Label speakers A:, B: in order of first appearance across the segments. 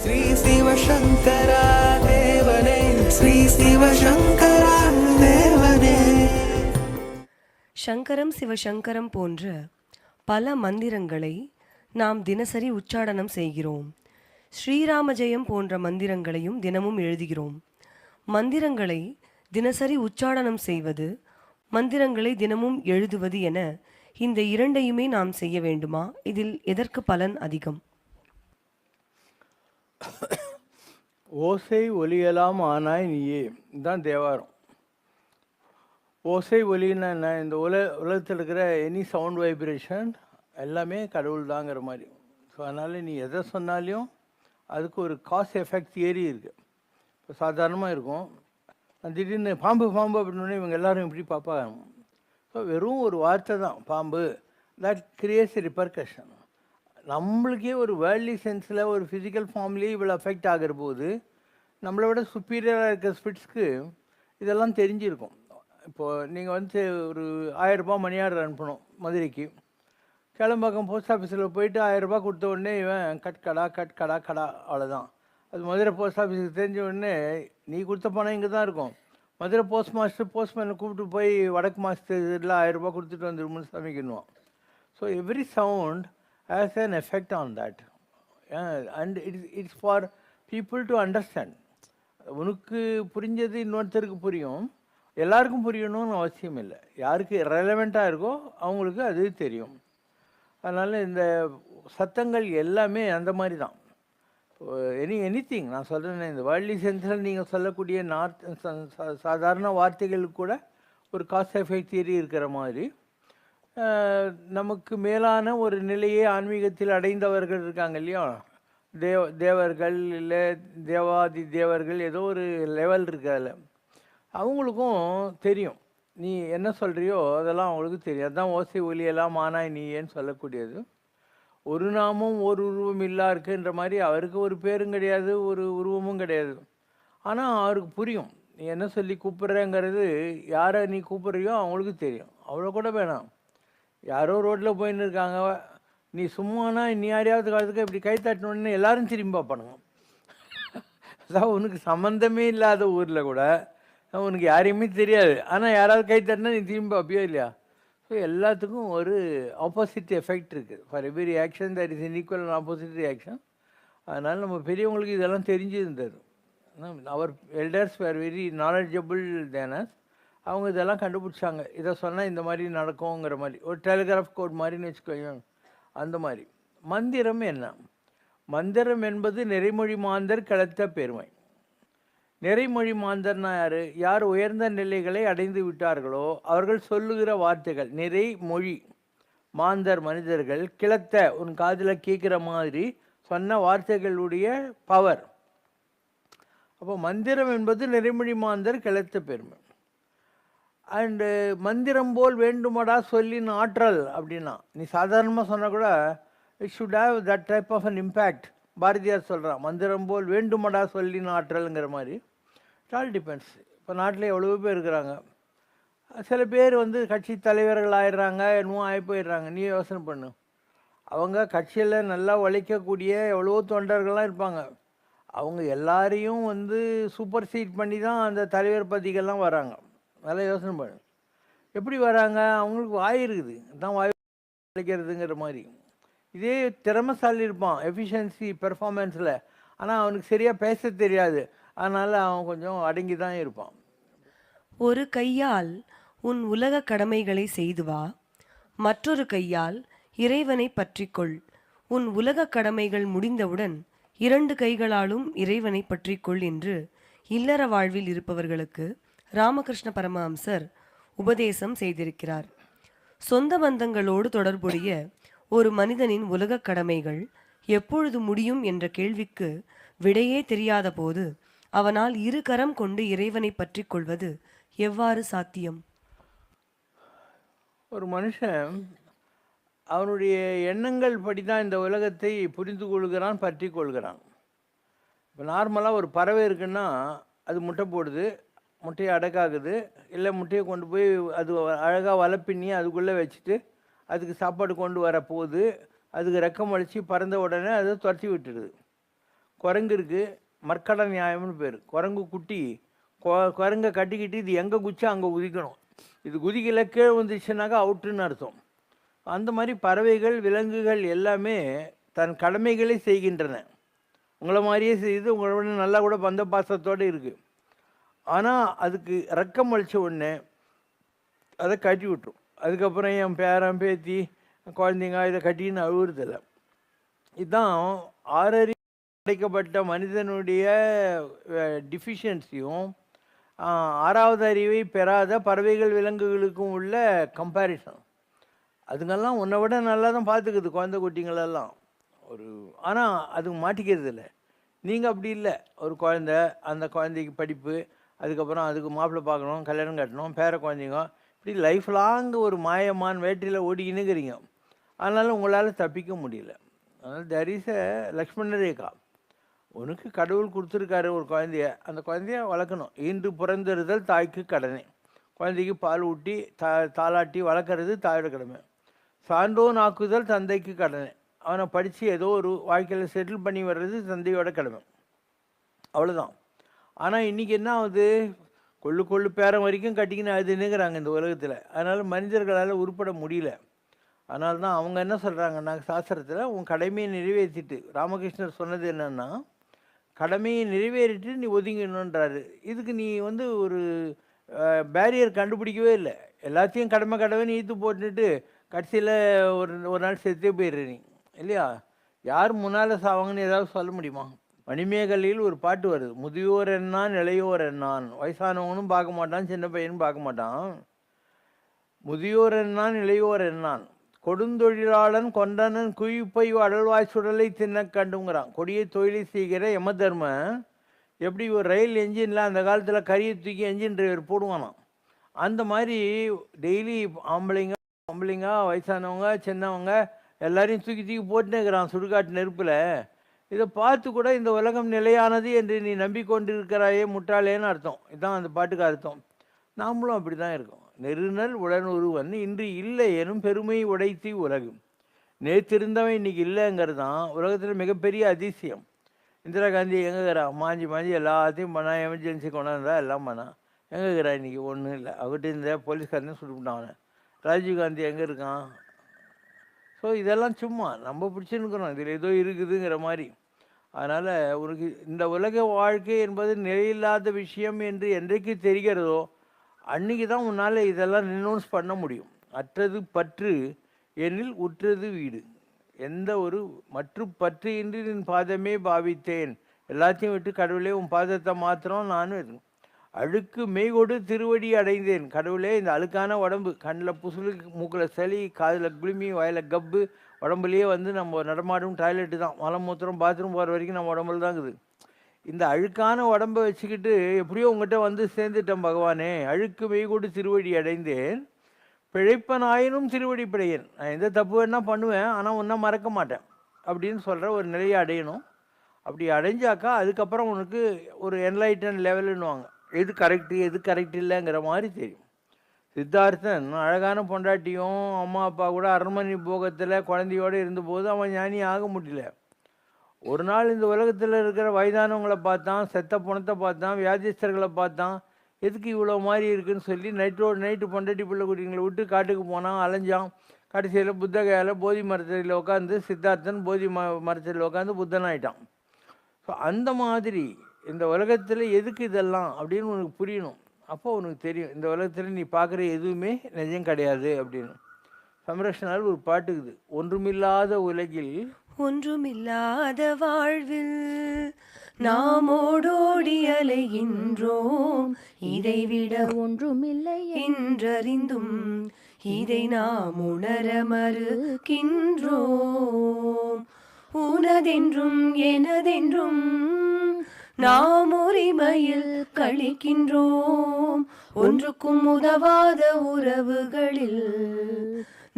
A: ஸ்ரீ சிவசங்கரா தேவனே, ஸ்ரீ சிவசங்கரா தேவனே.
B: சங்கரம் சிவசங்கரம் போன்ற பல மந்திரங்களை நாம் தினசரி உச்சாடனம் செய்கிறோம். ஸ்ரீராம ஜெயம் போன்ற மந்திரங்களையும் தினமும் எழுதுகிறோம். மந்திரங்களை தினசரி உச்சாடனம் செய்வது, மந்திரங்களை தினமும் எழுதுவது என இந்த இரண்டையுமே நாம் செய்ய வேண்டுமா? இதில் எதற்கு பலன் அதிகம்?
C: ஓசை ஒலியெல்லாம் ஆனாய் நீயே, இதுதான் தேவாரம். ஓசை ஒலின்னா என்ன? இந்த உலகத்தில் இருக்கிற எனி சவுண்ட் வைப்ரேஷன் எல்லாமே கடவுள் தாங்கிற மாதிரி. ஸோ அதனால் நீ எதை சொன்னாலையும் அதுக்கு ஒரு காஸ் எஃபெக்ட் தியரி இருக்குது. இப்போ சாதாரணமாக இருக்கும், திடீர்னு பாம்பு பாம்பு அப்படின்னோடனே இவங்க எல்லோரும் இப்படி பார்ப்பாங்க. ஸோ வெறும் ஒரு வார்த்தை தான் பாம்பு, தட் கிரியேட்ஸ் ரிப்பர்கஷன். நம்மளுக்கே ஒரு வேர்ல்ட்லி சென்ஸில் ஒரு ஃபிசிக்கல் ஃபார்ம்லேயே இவ்வளோ அஃபெக்ட் ஆகிற போது நம்மளை விட சுப்பீரியராக இருக்கிற ஸ்பிரிட்ஸ்க்கு இதெல்லாம் தெரிஞ்சிருக்கும். இப்போது நீங்கள் வந்து ஒரு 1000 ரூபா மணி ஆர்டர் அனுப்பணும் மதுரைக்கு. கிளம்பாக்கம் போஸ்ட் ஆஃபீஸில் போயிட்டு 1000 ரூபா கொடுத்த உடனே இவன் கட் கடா அவ்வளோதான். அது மதுரை போஸ்ட் ஆஃபீஸுக்கு தெரிஞ்ச உடனே நீ கொடுத்த பணம் இங்கே தான் இருக்கும். மதுரை போஸ்ட் மாஸ்டர் போஸ்ட்மேனை கூப்பிட்டு போய் வடக்கு மாஸ்டர் இதில் 1000 ரூபா கொடுத்துட்டு வந்துருமுன்னு சமைக்கணும். So every sound has an effect on that, and it's for people to understand. உனக்கு புரிஞ்சது இன்னொருத்தருக்கு புரியும், எல்லாருக்கும் புரியணும்னு அவசியம் இல்லை. யாருக்கு ரெலவெண்ட்டாக இருக்கோ அவங்களுக்கு அது தெரியும். அதனால் இந்த சத்தங்கள் எல்லாமே அந்த மாதிரி தான். எனிதிங் நான் சொல்கிறேன், இந்த வேர்ல்ட்லி சென்ஸில் நீங்கள் சொல்லக்கூடிய சாதாரண வார்த்தைகளுக்கு கூட ஒரு காஸ் எஃபெக்ட் தியரி இருக்கிற மாதிரி நமக்கு மேலான ஒரு நிலையை ஆன்மீகத்தில் அடைந்தவர்கள் இருக்காங்க இல்லையா, தேவர்கள் இல்லை தேவாதி தேவர்கள், ஏதோ ஒரு லெவல் இருக்கு. அதில் அவங்களுக்கும் தெரியும் நீ என்ன சொல்கிறியோ அதெல்லாம் அவங்களுக்கு தெரியும். அதுதான் ஓசை ஒலியெல்லாம் ஆனாய் நீயேன்னு சொல்லக்கூடியது. ஒரு நாமும் ஒரு உருவம் இல்லா இருக்குன்ற மாதிரி அவருக்கு ஒரு பேரும் கிடையாது, ஒரு உருவமும் கிடையாது. ஆனால் அவருக்கு புரியும் நீ என்ன சொல்லி கூப்பிட்றேங்கிறது. யாரை நீ கூப்பிட்றியோ அவங்களுக்கு தெரியும். அவ்வளோ கூட வேணாம், யாரோ ரோட்டில் போயின்னு இருக்காங்க, நீ சும்மானா நீ யாரையாவது காலத்துக்கு இப்படி கை தட்டினோடனே எல்லாரும் திரும்பி பார்ப்பானுங்க. அதான் உனக்கு சம்மந்தமே இல்லாத ஊரில் கூட உனக்கு யாரையுமே தெரியாது, ஆனால் யாராவது கை தட்டினா நீ திரும்பி பார்ப்பியோ இல்லையா? ஸோ எல்லாத்துக்கும் ஒரு ஆப்போசிட் எஃபெக்ட் இருக்குது. For every action that is equal and opposite reaction. அதனால் நம்ம பெரியவங்களுக்கு இதெல்லாம் தெரிஞ்சிருந்தது. அவர் எல்டர்ஸ் வேர் வெரி நாலெட்ஜபிள் தேனஸ். அவங்க இதெல்லாம் கண்டுபிடிச்சாங்க, இதை சொன்னால் இந்த மாதிரி நடக்குங்கிற மாதிரி. ஒரு டெலிகிராஃப் கோட் மாதிரின்னு வச்சுக்கோங்க. அந்த மாதிரி மந்திரம் என்ன? மந்திரம் என்பது நிறைமொழி மாந்தர் கிடைத்த பெருமை. நிறைமொழி மாந்தர்னா யார்? யார் உயர்ந்த நிலைகளை அடைந்து விட்டார்களோ அவர்கள் சொல்லுகிற வார்த்தைகள் நிறைமொழி. மாந்தர் மனிதர்கள் கிளத்த உன் காதில் கேட்குற மாதிரி சொன்ன வார்த்தைகளுடைய பவர். அப்போ மந்திரம் என்பது நிறைமொழி மாந்தர் கிளத்த பெருமை. அண்டு மந்திரம் போல் வேண்டுமடா சொல்லின் ஆற்றல் அப்படின்னா நீ சாதாரணமாக சொன்னால் கூட it should have that type of an impact. Bharathiyar சொல்கிறான் மந்திரம் போல் வேண்டுமடா சொல்லின் ஆற்றல்ங்கிற மாதிரி. It all depends. இப்போ நாட்டில் எவ்வளோ பேர் இருக்கிறாங்க, சில பேர் வந்து கட்சி தலைவர்கள் ஆயிடுறாங்க, என்னமோ ஆகி போயிடுறாங்க. நீ யோசனை பண்ணு, அவங்க கட்சியில் நல்லா உழைக்கக்கூடிய எவ்வளோ தொண்டர்கள்லாம் இருப்பாங்க. அவங்க எல்லாரையும் வந்து சூப்பர் சீட் பண்ணி தான் அந்த தலைவர் பதவிகள்லாம் வராங்க. நல்லா யோசனை பண்ணு, எப்படி வராங்க? அவங்களுக்கு வாய் இருக்குது, தான் வாய் உழைக்கிறதுங்கிற மாதிரி. இதே திறமைசாலி இருப்பான் எஃபிஷியன்சி பெர்ஃபார்மன்ஸில், ஆனால் அவனுக்கு சரியாக பேச தெரியாது. அதனால் அவன் கொஞ்சம் அடங்கி தான் இருப்பான்.
B: ஒரு கையால் உன் உலக கடமைகளை செய்து வா, மற்றொரு கையால் இறைவனை பற்றிக்கொள். உன் உலக கடமைகள் முடிந்தவுடன் 2 கைகளாலும் இறைவனை பற்றிக்கொள் என்று இல்லற வாழ்வில் இருப்பவர்களுக்கு ராமகிருஷ்ண பரமஹம்சர் உபதேசம் செய்திருக்கிறார். சொந்த பந்தங்களோடு தொடர்புடைய ஒரு மனிதனின் உலக கடமைகள் எப்பொழுது முடியும் என்ற கேள்விக்கு விடையே தெரியாத போது அவனால் 2 கரம் கொண்டு இறைவனை பற்றி கொள்வது எவ்வாறு சாத்தியம்?
C: ஒரு மனுஷன் அவனுடைய எண்ணங்கள் படி தான் இந்த உலகத்தை புரிந்து கொள்கிறான், பற்றி கொள்கிறான். இப்போ நார்மலாக ஒரு பறவை இருக்குன்னா அது முட்டை போடுது, முட்டையை அடக்காகுது, இல்லை முட்டையை கொண்டு போய் அது அழகாக வலை பின்னி அதுக்குள்ளே வச்சுட்டு அதுக்கு சாப்பாடு கொண்டு வர போகுது. அதுக்கு ரெக்கம் அடித்து பறந்த உடனே அதை துரத்தி விட்டுடுது. குரங்கு இருக்குது, மர்க்கட நியாயம்னு பேர். குரங்கு குட்டி குரங்கை கட்டிக்கிட்டு இது எங்கே குச்சா அங்கே குதிக்கணும். இது குதிக்கல கீழே வந்துச்சுனாக்கா அவுட்டுன்னு அர்த்தம். அந்த மாதிரி பறவைகள் விலங்குகள் எல்லாமே தன் கடமைகளை செய்கின்றன. உங்களை மாதிரியே செய்து உங்களோட நல்லா கூட பந்த பாசத்தோடு இருக்குது. ஆனால் அதுக்கு ரக்கம் அழிச்ச உடனே அதை கட்டி விட்டுரும். அதுக்கப்புறம் என் பேரன் பேத்தி குழந்தைங்க இதை கட்டின்னு அழுவுறதில்லை. இதுதான் ஆறறிவு படைக்கப்பட்ட மனிதனுடைய டிஃபிஷியன்சியும் ஆறாவது அறிவை பெறாத பறவைகள் விலங்குகளுக்கும் உள்ள கம்பேரிசன். அதுங்கெல்லாம் உன்னை விட நல்லா தான் பார்த்துக்குது குழந்தை குட்டிங்களெல்லாம். ஆனால் அதுக்கு மாட்டிக்கிறது இல்லை. நீங்கள் அப்படி இல்லை. ஒரு குழந்தை, அந்த குழந்தைக்கு படிப்பு, அதுக்கப்புறம் அதுக்கு மாப்பிள்ளை பார்க்கணும், கல்யாணம் கட்டணும், பேர குழந்தைங்க, இப்படி லைஃப் லாங் ஒரு மாயமான் வேட்டையில் ஓடிக்கினுக்கிறீங்க. அதனால் உங்களால் தப்பிக்க முடியல. அதனால் there is a Lakshmana rekha. உனக்கு கடவுள் கொடுத்துருக்காரு ஒரு குழந்தைய, அந்த குழந்தைய வளர்க்கணும். ஈன்று பிறந்தறுதல் தாய்க்கு கடனை. குழந்தைக்கு பால் ஊட்டி தாளாட்டி வளர்க்குறது தாயோட கடமை. சான்றோன் ஆக்குதல் தந்தைக்கு கடனை. அவனை படித்து ஏதோ ஒரு வாழ்க்கையில் செட்டில் பண்ணி வர்றது தந்தையோட கடமை. அவ்வளோதான். ஆனால் இன்றைக்கி என்ன ஆகுது, கொள்ளு பேரம் வரைக்கும் கட்டிக்கின்னு அழுதுன்னுங்கிறாங்க இந்த உலகத்தில். அதனால் மனிதர்களால் உருப்பட முடியல. அதனால தான் அவங்க என்ன சொல்கிறாங்கன்னா, சாஸ்திரத்தில் உன் கடமையை நிறைவேற்றிட்டு, ராமகிருஷ்ணர் சொன்னது என்னென்னா, கடமையை நிறைவேறிட்டு நீ ஒதுங்கணுன்றாரு. இதுக்கு நீ ஒரு பேரியர் கண்டுபிடிக்கவே இல்லை. எல்லாத்தையும் கடமைன்னு ஈத்து போட்டுட்டு கடைசியில் ஒரு நாள் செத்தே போயிடுற நீ இல்லையா? யார் முன்னால் சாவாங்கன்னு ஏதாவது சொல்ல முடியுமா? மணிமேகலையில் ஒரு பாட்டு வருது, முதியோர் என்னான் இளையோர் என்னான். வயசானவனும் பார்க்க மாட்டான், சின்ன பையனும் பார்க்க மாட்டான். முதியோர் என்னான் இளையோர் என்னான். கொடுந்தொழிலாளன் கொண்டனன் குயிப்பை அடல்வாய் சுடலை தின்ன கண்டுங்கிறான். கொடியை தொழிலை செய்கிற யம தர்ம எப்படி ஒரு ரயில் என்ஜினில் அந்த காலத்தில் கரியை தூக்கி என்ஜின் டிரைவர் போடுவானாம். அந்த மாதிரி டெய்லி ஆம்பளைங்க வயசானவங்க சின்னவங்க எல்லாரையும் தூக்கி போட்டுனே இருக்கிறான் சுடுகாட்டு நெருப்பில். இதை பார்த்து கூட இந்த உலகம் நிலையானது என்று நீ நம்பிக்கொண்டிருக்கிறாயே முட்டாளேன்னு அர்த்தம். இதுதான் அந்த பாட்டுக்கு அர்த்தம். நாமளும் அப்படி தான் இருக்கோம். நெருநல் உடன் ஒருவன் இன்று இல்லை எனும் பெருமை உடைத்தி உலகம். நேற்றிருந்தவன் இன்னைக்கு இல்லைங்கிறது தான் உலகத்தில் மிகப்பெரிய அதிசயம். இந்திரா காந்தி எங்கேக்கிறா? மாஞ்சி எல்லாத்தையும் பண்ணா, எமர்ஜென்சி கொண்டாந்தா எல்லாம் பண்ணா. எங்கேக்கிறா இன்றைக்கி? ஒன்றும் இல்லை. அவர்கிட்ட இருந்த போலீஸ்காரனே சுட்டுவிட்டான் அவனை. ராஜீவ்காந்தி எங்கே இருக்கான்? ஸோ இதெல்லாம் சும்மா நம்ம பிடிச்சிருக்கிறோம், இதில் ஏதோ இருக்குதுங்கிற மாதிரி. அதனால் உனக்கு இந்த உலக வாழ்க்கை என்பது நிலையில்லாத விஷயம் என்று என்றைக்கு தெரிகிறதோ அன்றைக்கி தான் உன்னால் இதெல்லாம் ரினௌன்ஸ் பண்ண முடியும். அற்றது பற்று எனில் உற்றது வீடு. எந்த ஒரு பற்று இன்றி நின் பாதமே பாவித்தேன். எல்லாத்தையும் விட்டு கடவுளே உன் பாதத்தை மாத்திரம் நானும் இருக்கேன். அழுக்கு மெய்கொடு திருவடி அடைந்தேன். கடவுளே இந்த அழுக்கான உடம்பு, கண்ணில் புசுலு, மூக்கில் சளி, காதில் குளுமி, வாயில் கப்பு, உடம்புலையே நம்ம நடமாடும் டாய்லெட்டு தான். மலம் மூத்திரம் பாத்ரூம் போகிற வரைக்கும் நம்ம உடம்புல தான் இருக்குது. இந்த அழுக்கான உடம்பை வச்சுக்கிட்டு எப்படியோ உங்கள்கிட்ட சேர்ந்துட்டேன் பகவானே. அழுக்கு மெய்கொடு திருவடி அடைந்தேன், பிழைப்பனாயினும் திருவடி பிழையேன். நான் எந்த தப்பு வேணால் பண்ணுவேன், ஆனால் ஒன்றும் மறக்க மாட்டேன் அப்படின்னு சொல்கிற ஒரு நிலையை அடையணும். அப்படி அடைஞ்சாக்கா அதுக்கப்புறம் உனக்கு ஒரு என்லைட்டன் லெவலுன்னுவாங்க. எது கரெக்டு இல்லைங்கிற மாதிரி தெரியும். சித்தார்த்தன் அழகான பொண்டாட்டியும் அம்மா அப்பா கூட அரண்மனை போகத்தில் குழந்தையோடு இருந்தபோது அவன் ஞானி ஆக முடியல. ஒரு நாள் இந்த உலகத்தில் இருக்கிற வயதானவங்களை பார்த்தான், செத்த பணத்தை பார்த்தான், வியாதிஸ்தர்களை பார்த்தான். எதுக்கு இவ்வளோ மாதிரி இருக்குதுன்னு சொல்லி நைட்டு பொண்டாட்டி பிள்ளை குட்டிங்களை விட்டு காட்டுக்கு போனான், அலைஞ்சான். கடைசியில் புத்தகையால் போதி மரத்தில் உட்காந்து சித்தார்த்தன் போதி மரத்தில் உட்காந்து புத்தன் ஆகிட்டான். ஸோ அந்த மாதிரி இந்த உலகத்தில் எதுக்கு இதெல்லாம் அப்படின்னு உனக்கு புரியணும். அப்போ உனக்கு தெரியும் இந்த உலகத்தில் நீ பார்க்குற எதுவுமே நிஜம் கிடையாது அப்படின்னு. சம்ரக்ஷனால் ஒரு பாட்டுக்குது, ஒன்றுமில்லாத உலகில்
B: ஒன்றுமில்லாத வாழ்வில் நாம் ஓடோடி அலைகின்றோம், இதைவிட ஒன்றுமில்லை என்றறிந்தும் இதை நாம் உணர மறுக்கின்றோம். உனதென்றும் எனதென்றும் நாம் உரிமையில் கழிக்கின்றோம். ஒன்றுக்கும் உதவாத உறவுகளில்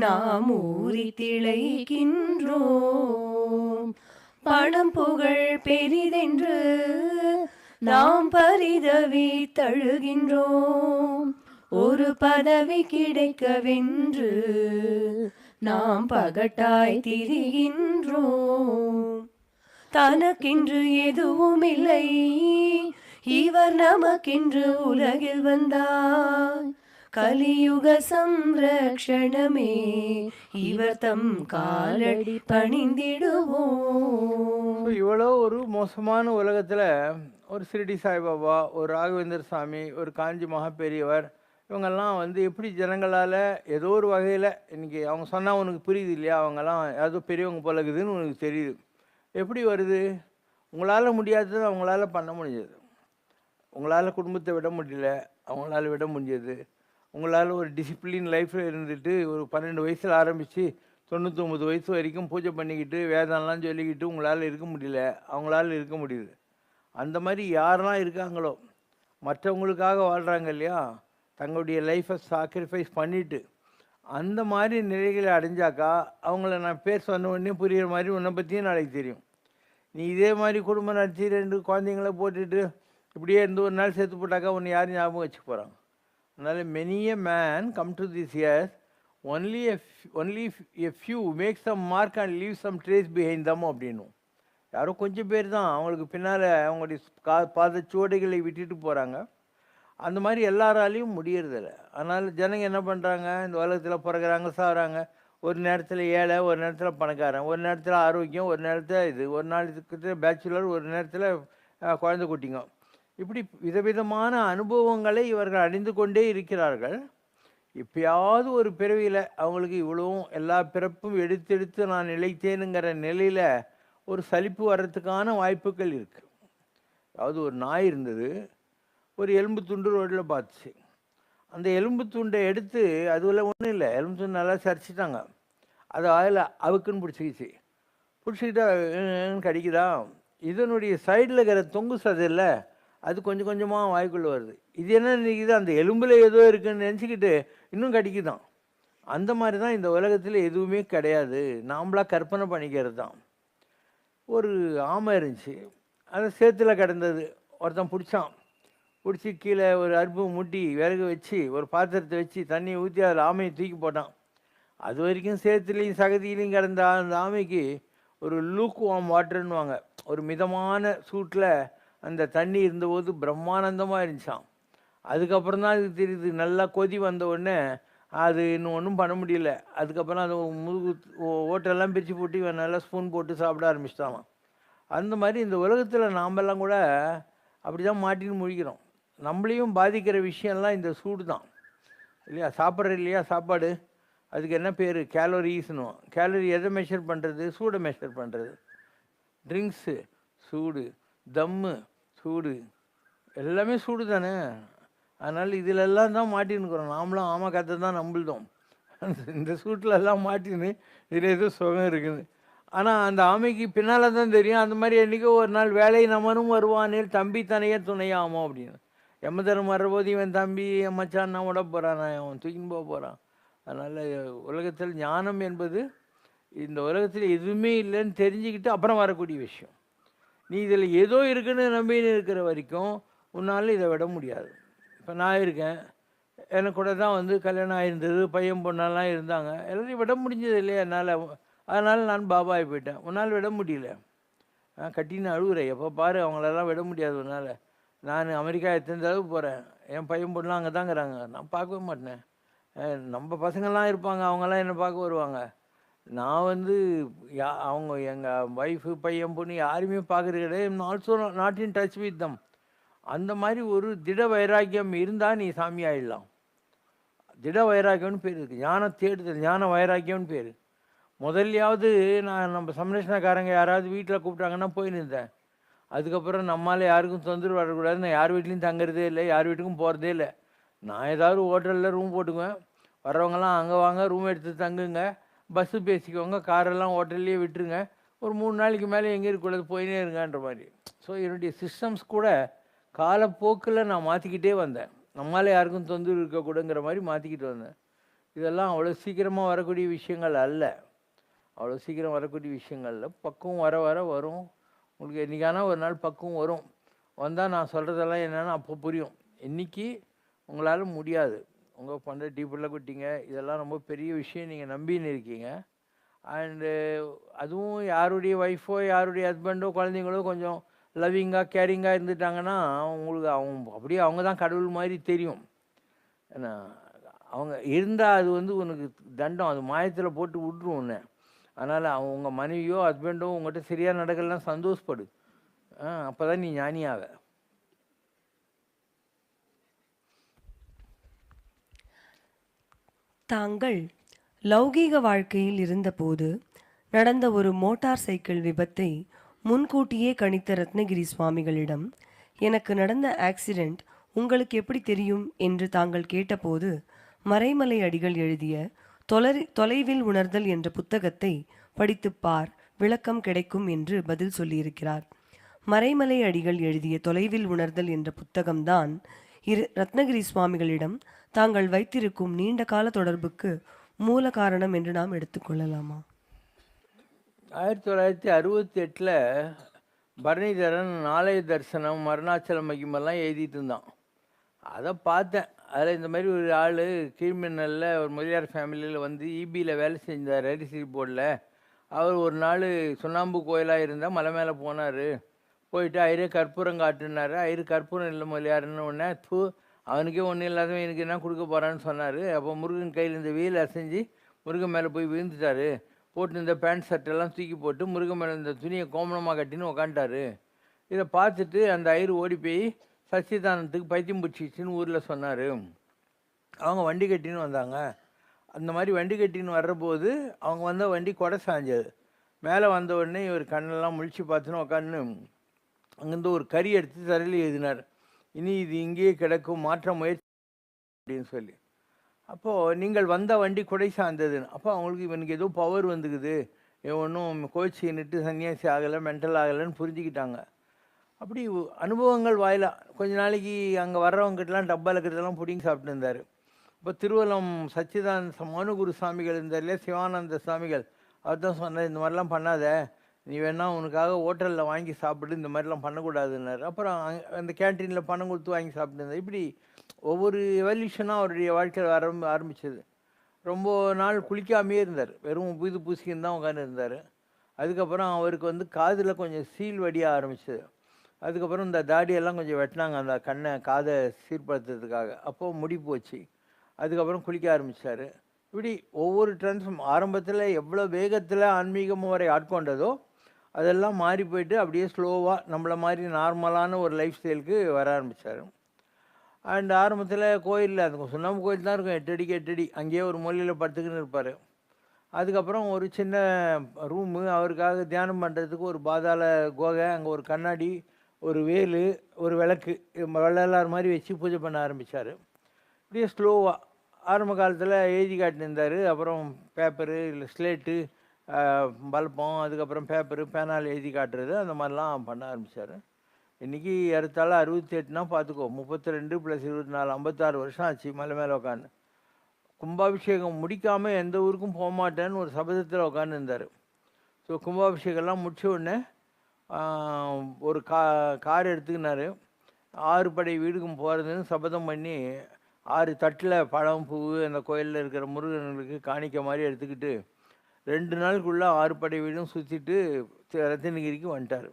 B: நாம் ஊறி திளைக்கின்றோம். பணம் புகழ் பெரிதென்று நாம் பரிதவி தழுகின்றோம். ஒரு பதவி கிடைக்கவென்று நாம் பகட்டாய் திரிகின்றோம். தனக்கென்று எதுவும் இல்லை, இவர் நமக்கென்று உலகில் வந்தார். கலியுக சம்ரக்ஷணமே இவர் தம் காலடி பணிந்திடுவோம்.
C: இவ்வளோ ஒரு மோசமான உலகத்தில் ஒரு ஷிரடி சாய்பாபா, ஒரு ராகவேந்தர் சாமி, ஒரு காஞ்சி மகா பெரியவர், இவங்கெல்லாம் வந்து எப்படி ஜனங்களால் ஏதோ ஒரு வகையில் இன்றைக்கி அவங்க சொன்னால் உனக்கு புரியுது இல்லையா, அவங்கெல்லாம் ஏதோ பெரியவங்க போல இருக்குதுன்னு உனக்கு தெரியுது. எப்படி வருது? உங்களால் முடியாதது அவங்களால பண்ண முடிஞ்சது. உங்களால் குடும்பத்தை விட முடியல, அவங்களால விட முடிஞ்சது. உங்களால் ஒரு டிசிப்ளின் லைஃப்பில் இருந்துட்டு ஒரு 12 வயசில் ஆரம்பித்து 99 வயசு வரைக்கும் பூஜை பண்ணிக்கிட்டு வேதம்லாம் சொல்லிக்கிட்டு உங்களால் இருக்க முடியல, அவங்களால இருக்க முடியுது. அந்த மாதிரி யாரெல்லாம் இருக்காங்களோ, மற்றவங்களுக்காக வாழ்கிறாங்க இல்லையா, தங்களுடைய லைஃப்பை சாக்ரிஃபைஸ் பண்ணிவிட்டு அந்த மாதிரி நிலைகளை அடைஞ்சாக்கா அவங்கள நான் பேர் சொன்ன உடனே புரிகிற மாதிரி உன்னை பற்றியும் நாளைக்கு தெரியும். நீ இதே மாதிரி குடும்பம் நடத்தி 2 குழந்தைங்கள போட்டுட்டு இப்படியே இருந்து ஒரு நாள் சேர்த்து போட்டாக்கா உன்னை யாரும் ஞாபகம் வச்சு போகிறாங்க. அதனால் many a man come to this earth, only a few make some mark and leave some trace behind them அப்படின்னும். யாரோ கொஞ்சம் பேர் தான் அவங்களுக்கு பின்னால் அவங்களுடைய பாதச்சுவடைகளை விட்டுட்டு போகிறாங்க. அந்த மாதிரி எல்லாராலையும் முடியறதில்ல. அதனால் ஜனங்க என்ன பண்ணுறாங்க, இந்த உலகத்தில் பிறகுறாங்க, சாகுறாங்க. ஒரு நேரத்தில் ஏழை, ஒரு நேரத்தில் பணக்காரன், ஒரு நேரத்தில் ஆரோக்கியம், ஒரு நேரத்தில் இது, ஒரு நாளைக்கு பேச்சுலர், ஒரு நேரத்தில் குழந்தை குட்டிங்க. இப்படி விதவிதமான அனுபவங்களை இவர்கள் அடைந்து கொண்டே இருக்கிறார்கள். எப்பயாவது ஒரு பிறவியில் அவங்களுக்கு இவ்வளவும் எல்லா பிறப்பும் எடுத்தெடுத்து நான் நிலைத்தேனுங்கிற நிலையில் ஒரு சலிப்பு வர்றதுக்கான வாய்ப்புகள் இருக்குது. அதாவது ஒரு நாய் இருந்தது, ஒரு எலும்பு துண்டு ரோட்டில் பார்த்துச்சு. அந்த எலும்பு துண்டை எடுத்து அதுவில் ஒன்றும் இல்லை, எலும்பு துண்டு நல்லா சரிச்சிட்டாங்க. அது அதில் அவுக்குன்னு பிடிச்சிக்கிச்சு. பிடிச்சிக்கிட்டா கடிக்குதா, இதனுடைய சைடில் இருக்கிற தொங்கு சதையில் அது கொஞ்சம் கொஞ்சமாக வாய்க்குள்ளே வருது. இது என்ன நினைக்குது, அந்த எலும்பில் ஏதோ இருக்குதுன்னு நினச்சிக்கிட்டு இன்னும் கடிக்குதான். அந்த மாதிரி தான் இந்த உலகத்தில் எதுவுமே கிடையாது, நாம்ளாக கற்பனை பண்ணிக்கிறது தான். ஒரு ஆமை இருந்துச்சு, அது சேத்துல கிடந்தது. ஒருத்தன் பிடிச்சான், பிடிச்சி கீழே ஒரு அருப்பு முட்டி விறகு வச்சு ஒரு பாத்திரத்தை வச்சு தண்ணியை ஊற்றி அதில் ஆமையை தூக்கி போட்டான். அது வரைக்கும் சேத்துலேயும் சகதியிலையும் கிடந்த அந்த ஆமைக்கு ஒரு லூக் வார்ம் வாட்டர்னுவாங்க, ஒரு மிதமான சூட்டில் அந்த தண்ணி இருந்தபோது பிரம்மானந்தமாக இருந்துச்சான். அதுக்கப்புறம் தான் அதுக்கு தெரியுது, நல்லா கொதி வந்த உடனே அது இன்னும் ஒன்றும் பண்ண முடியல. அதுக்கப்புறம் அது முதுகு ஓட்டெல்லாம் பிரித்து போட்டு இவன் நல்லா ஸ்பூன் போட்டு சாப்பிட ஆரம்பிச்சிட்டான். அந்த மாதிரி இந்த உலகத்தில் நாமெல்லாம் கூட அப்படி தான் மாட்டின்னு முழிக்கிறோம். நம்மளையும் பாதிக்கிற விஷயம்லாம் இந்த சூடு தான் இல்லையா. சாப்பிட்ற இல்லையா சாப்பாடு, அதுக்கு என்ன பேர், கேலரிஸ்னு. கேலரி எதை மெஷர் பண்ணுறது, சூடை மெஷர் பண்ணுறது. ட்ரிங்க்ஸு சூடு, தம்மு சூடு, எல்லாமே சூடு தானே. அதனால் இதிலெல்லாம் தான் மாட்டின்னுக்கிறோம். நாமளும் ஆமாம் கதை தான் நம்பிள்தோம். இந்த சூட்டிலெல்லாம் மாட்டின்னு இதில் ஏதோ சுகம் இருக்குது. ஆனால் அந்த ஆமைக்கு பின்னால் தான் தெரியும், அந்த மாதிரி என்றைக்கோ ஒரு நாள் வேலை நம்மனும் வருவானேல் தம்பி தனையே துணையாமோ அப்படின்னு. எம்மதரம் வர்றபோது இவன் தம்பி என் மச்சான் நான் விட போகிறான், அவன் தூக்கின்னு போக போகிறான். அதனால் உலகத்தில் ஞானம் என்பது இந்த உலகத்தில் எதுவுமே இல்லைன்னு தெரிஞ்சுக்கிட்டு அப்புறம் வரக்கூடிய விஷயம். நீ இதில் ஏதோ இருக்குன்னு நம்பின்னு இருக்கிற வரைக்கும் உன்னால் இதை விட முடியாது. இப்போ நான் இருக்கேன், எனக்கு கூட தான் வந்து கல்யாணம் ஆகிருந்தது, பையன் பொண்ணெல்லாம் இருந்தாங்க, எல்லாரையும் விட முடிஞ்சது இல்லையா என்னால். அதனால் நான் பாபாய் போயிட்டேன். உன்னால் விட முடியல, கட்டின்னு அழுகுறேன் எப்போ பாரு, அவங்களெல்லாம் விட முடியாது உன்னால். நான் அமெரிக்கா எத்தனை தடவை போகிறேன், என் பையன் பொண்ணெலாம் அங்கே தாங்கிறாங்க, நான் பார்க்கவே மாட்டேன். நம்ம பசங்கள்லாம் இருப்பாங்க, அவங்கெல்லாம் என்னை பார்க்க வருவாங்க. நான் வந்து அவங்க எங்கள் ஒய்ஃபு பையன் பொண்ணு யாருமே பார்க்குறது கிடையாது. Also not in touch with them. அந்த மாதிரி ஒரு திட வைராக்கியம் இருந்தால் நீ சாமி ஆகிடலாம். திட வைராக்கியம்னு பேர் இருக்குது, ஞான தேடுதல், ஞான வைராக்கியம்னு பேர். முதல்லையாவது நான் நம்ம சம்ரட்சணக்காரங்க யாராவது வீட்டில் கூப்பிட்டாங்கன்னா போயின்னு இருந்தேன். அதுக்கப்புறம் நம்மளால் யாருக்கும் தொந்தரவு வரக்கூடாது, நான் யார் வீட்லேயும் தங்குறதே இல்லை, யார் வீட்டுக்கும் போகிறதே இல்லை. நான் ஏதாவது ஹோட்டலில் ரூம் போட்டுக்குவேன், வர்றவங்கலாம் அங்கே வாங்க ரூம் எடுத்து தங்குங்க, பஸ்ஸு பேசிக்கோங்க, காரெல்லாம் ஹோட்டல்லையே விட்டுருங்க, ஒரு 3 நாளைக்கு மேலே எங்கே இருக்கக்கூடாது, போயினே இருங்கன்ற மாதிரி. ஸோ என்னுடைய சிஸ்டம்ஸ் கூட காலப்போக்கில் நான் மாற்றிக்கிட்டே வந்தேன். நம்மளால் யாருக்கும் தொந்தரவு இருக்கக்கூடாதுங்கிற மாதிரி மாற்றிக்கிட்டு வந்தேன். இதெல்லாம் அவ்வளோ சீக்கிரமாக வரக்கூடிய விஷயங்கள் அல்ல, அவ்வளோ சீக்கிரம் வரக்கூடிய விஷயங்கள் இல்லை. பக்குவம் வர வர வரும். உங்களுக்கு என்றைக்கானா ஒரு நாள் பக்குவம் வரும். வந்தால் நான் சொல்கிறதெல்லாம் என்னென்னு அப்போ புரியும். இன்றைக்கி உங்களால் முடியாது, உங்கள் பொண்டாட்டி பிள்ளை குட்டிங்க இதெல்லாம் ரொம்ப பெரிய விஷயம் நீங்கள் நம்பின்னு இருக்கீங்க. அண்டு அதுவும் யாருடைய ஒய்ஃபோ யாருடைய ஹஸ்பண்டோ குழந்தைங்களோ கொஞ்சம் லவ்விங்காக கேரிங்காக இருந்துட்டாங்கன்னா உங்களுக்கு அவங்க அப்படியே அவங்க தான் கடவுள் மாதிரி தெரியும். ஏன்னா அவங்க இருந்தால் அது வந்து உனக்கு தண்டம், அது மாயத்தில் போட்டு விட்ரும் உன்னை. அதனால் அவங்க மனைவியோ ஹஸ்பண்டோ உங்கள்கிட்ட சரியாக நடக்கலாம் சந்தோஷப்படு. அப்போ தான் நீ ஞானியாவ.
B: தாங்கள் லௌகீக வாழ்க்கையில் இருந்தபோது நடந்த ஒரு மோட்டார் சைக்கிள் விபத்தை முன்கூட்டியே கணித்த ரத்னகிரி சுவாமிகளிடம், எனக்கு நடந்த ஆக்சிடென்ட் உங்களுக்கு எப்படி தெரியும் என்று தாங்கள் கேட்டபோது, மறைமலை அடிகள் எழுதிய தொலைவில் உணர்தல் என்ற புத்தகத்தை படித்துப் பார், விளக்கம் கிடைக்கும் என்று பதில் சொல்லியிருக்கிறார். மறைமலை அடிகள் எழுதிய தொலைவில் உணர்தல் என்ற புத்தகம்தான் ரத்னகிரி சுவாமிகளிடம் தாங்கள் வைத்திருக்கும் நீண்ட கால தொடர்புக்கு மூல காரணம் என்று நாம் எடுத்துக்கொள்ளலாமா?
C: 1968 பரணிதரன் நாளைய தரிசனம், மருணாச்சல மகிமெல்லாம் எழுதிட்டு இருந்தான். அதை பார்த்தேன். அதில் இந்த மாதிரி ஒரு ஆள் கீழ்மின்னலில் ஒரு முதலியார் ஃபேமிலியில் வந்து இபியில் வேலை செஞ்சார், அரிசி போர்டில். அவர் ஒரு நாள் சுண்ணாம்பு கோயிலாக இருந்தால் மலை மேலே போனார். போயிட்டு ஐயரே கற்பூரம் காட்டுனார். ஐயரு கற்பூரம் இல்லை முதலியாருன்னு உடனே அவனுக்கே ஒன்றும் இல்லாதவன் எனக்கு என்ன கொடுக்க போகிறான்னு சொன்னார். அப்போ முருகன் கையில் இந்த வெயில் அசைஞ்சு முருகன் மேலே போய் விழுந்துட்டார். போட்டு இந்த பேண்ட் ஷர்ட்டெல்லாம் தூக்கி போட்டு முருகன் மேலே இந்த துணியை கோமணமாக கட்டின்னு உக்காண்டாரு. இதை பார்த்துட்டு அந்த ஐயர் ஓடி போய் சச்சிதானத்துக்கு பைத்தியம் பிடிச்சிச்சின்னு ஊரில் சொன்னார். அவங்க வண்டி கட்டின்னு வந்தாங்க. அந்த மாதிரி வண்டி கட்டின்னு வர்றபோது அவங்க வந்த வண்டி கொடை சாஞ்சது. மேலே வந்த உடனே இவர் கண்ணெல்லாம் முழிச்சு பார்த்துன்னு உக்காந்து அங்கேருந்து ஒரு கறி எடுத்து தரையில் எழுதினார். இனி இது இங்கேயே கிடக்கும், மாற்ற முயற்சி அப்படின்னு சொல்லி. அப்போது நீங்கள் வந்த வண்டி கொடை சார்ந்ததுன்னு. அப்போ அவங்களுக்கு இவனுக்கு ஏதோ பவர் வந்துக்குது, ஒன்றும் கோச்சின்னுட்டு சன்னியாசி ஆகலை, மென்டல் ஆகலைன்னு புரிஞ்சுக்கிட்டாங்க. அப்படி அனுபவங்கள் வாயிலாக கொஞ்ச நாளைக்கு அங்கே வர்றவங்ககிட்டலாம் டப்பாவில் இருக்கிறதெல்லாம் பிடிங்கி சாப்பிட்டு இருந்தார். இப்போ திருவல்லம் சச்சிதானந்த மனுகுரு சுவாமிகள் இருந்தார் இல்லையா, சிவானந்த சுவாமிகள், அவர் தான் சொன்னார், இந்த மாதிரிலாம் பண்ணாத, நீ வேணா உனக்காக ஹோட்டலில் வாங்கி சாப்பிட்டு இந்த மாதிரிலாம் பண்ணக்கூடாதுன்னாரு. அப்புறம் அந்த கேன்டீனில் பணம் கொடுத்து வாங்கி சாப்பிட்டு இருந்தார். இப்படி ஒவ்வொரு எவல்யூஷனாக அவருடைய வாழ்க்கையில் ஆரம்பிச்சது. ரொம்ப நாள் குளிக்காமையே இருந்தார், வெறும் புது பூசிக்கின்னு தான் உட்காந்து இருந்தார். அதுக்கப்புறம் அவருக்கு வந்து காதில் கொஞ்சம் சீல் வடிய ஆரம்பிச்சது. அதுக்கப்புறம் இந்த தாடியெல்லாம் கொஞ்சம் வெட்டினாங்க அந்த கண்ணை காதை சீர்படுத்துறதுக்காக. அப்போது முடி போச்சு. அதுக்கப்புறம் குளிக்க ஆரம்பித்தார். இப்படி ஒவ்வொரு ட்ரான்ஸ்ஃபார்ம் ஆரம்பத்தில் எவ்வளோ வேகத்தில் ஆன்மீகம் வரை ஆட்கொண்டதோ அதெல்லாம் மாறி போயிட்டு அப்படியே ஸ்லோவாக நம்மளை மாதிரி நார்மலான ஒரு லைஃப் ஸ்டைலுக்கு வர ஆரம்பித்தார். அண்ட் ஆரம்பத்தில் கோயிலில் அந்த சுண்ணாம்பு கோயில் தான் இருக்கும், 8 அடிக்கு 8 அடி, அங்கேயே ஒரு மூலையில் படுத்துக்கின்னு இருப்பார். அதுக்கப்புறம் ஒரு சின்ன ரூமு, அவருக்காக தியானம் பண்ணுறதுக்கு ஒரு பாதாள கோகை, அங்கே ஒரு கண்ணாடி, ஒரு வேலு, ஒரு விளக்கு, வெள்ளார் மாதிரி வச்சு பூஜை பண்ண ஆரம்பித்தார். இப்படியே ஸ்லோவாக ஆரம்ப காலத்தில் எழுதி காட்டினிருந்தார். அப்புறம் பேப்பரு இல்லை ஸ்லேட்டு, பல்பம், அதுக்கப்புறம் பேப்பரு பேனால் எழுதி காட்டுறது, அந்த மாதிரிலாம் பண்ண ஆரம்பித்தார். இன்றைக்கி ஏறத்தாழ 68னா பார்த்துக்கோ, 32 + 24 56 வருஷம் ஆச்சு மலை மேலே உட்காந்து. கும்பாபிஷேகம் முடிக்காமல் எந்த ஊருக்கும் போக மாட்டேன்னு ஒரு சபதத்தில் உட்காந்துருந்தார். ஸோ கும்பாபிஷேகம்லாம் முடிச்ச உடனே ஒரு கார் எடுத்துக்கினார். 6 படை வீடுக்கும் போகிறதுன்னு சபதம் பண்ணி 6 தட்டில் பழம் பூ அந்த கோயிலில் இருக்கிற முருகனுக்கு காணிக்க மாதிரி எடுத்துக்கிட்டு 2 நாளுக்குள்ளே 6 படை வீடும் சுற்றிட்டு ரத்தினகிரிக்கு வந்துட்டார்.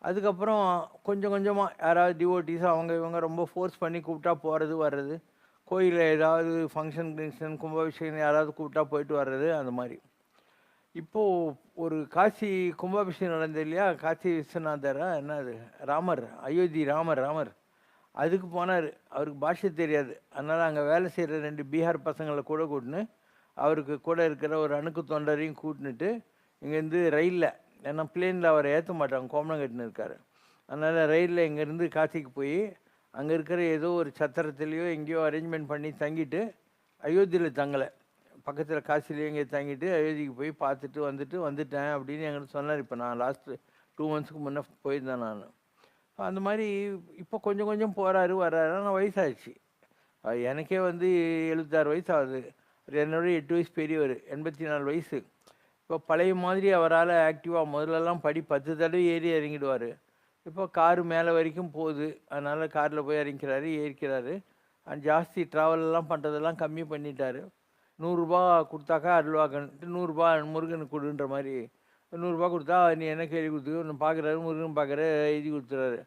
C: அதுக்கப்புறம் கொஞ்சம் கொஞ்சமாக யாராவது டிவோட்டிஸ் அவங்க இவங்க ரொம்ப ஃபோர்ஸ் பண்ணி கூப்பிட்டா போகிறது வர்றது, கோயிலில் ஏதாவது ஃபங்க்ஷன் கும்பாபிஷேகம் யாராவது கூப்பிட்டா போயிட்டு வர்றது, அந்த மாதிரி. இப்போது ஒரு காசி கும்பாபிஷேகம் நடந்தது இல்லையா, காசி விஸ்வநாதரா என்னது ராமர், அயோத்தி ராமர் அதுக்கு போனார். அவருக்கு பாஷை தெரியாது. அதனால் அங்கே வேலை செய்கிற 2 பீகார் பசங்களை கூட கூட்டின்னு அவருக்கு கூட இருக்கிற ஒரு அணுக்கு தொண்டரையும் கூட்டினுட்டு இங்கேருந்து ரயிலில், ஏன்னா பிளேனில் அவரை ஏற்ற மாட்டாங்க, கோமணம் கட்டின்னு இருக்கார். அதனால் ரயிலில் இங்கேருந்து காசிக்கு போய் அங்கே இருக்கிற ஏதோ ஒரு சத்திரத்துலேயோ எங்கேயோ அரேஞ்ச்மெண்ட் பண்ணி தங்கிட்டு, அயோத்தியில் தங்கலை, பக்கத்தில் காசிலேயே எங்கேயோ தங்கிட்டு அயோத்திக்கு போய் பார்த்துட்டு வந்துட்டேன் அப்படின்னு என்கிட்ட சொன்னார். இப்போ நான் லாஸ்ட்டு 2 மந்த்ஸ்க்கு முன்னே போயிருந்தேன் நான். அந்த மாதிரி இப்போ கொஞ்சம் கொஞ்சம் போகிறாரு வர்றாரு. ஆனால் வயசாகிடுச்சு. எனக்கே வந்து 76 வயசு ஆகுது. என்னோட 8 வயசு பெரியவர், 84 வயசு. இப்போ பழைய மாதிரி அவரால் ஆக்டிவாக, முதல்லலாம் 10 தடவை ஏறி இறங்கிடுவார். இப்போ காரு மேலே வரைக்கும் போகுது, அதனால் காரில் போய் இறங்கிக்கிறாரு, ஏறிக்கிறாரு. ஜாஸ்தி ட்ராவலெல்லாம் பண்ணுறதெல்லாம் கம்மி பண்ணிட்டார். 100 ரூபா கொடுத்தாக்கா அருள்வாக்கன்ட்டு 100 ரூபா முருகனுக்கு கொடுன்ற மாதிரி 100 ரூபா கொடுத்தா நீ என்ன கேள்வி கொடுத்து ஒன்று பார்க்குறாரு, முருகன் பார்க்குறாரு, எழுதி கொடுத்துறாரு.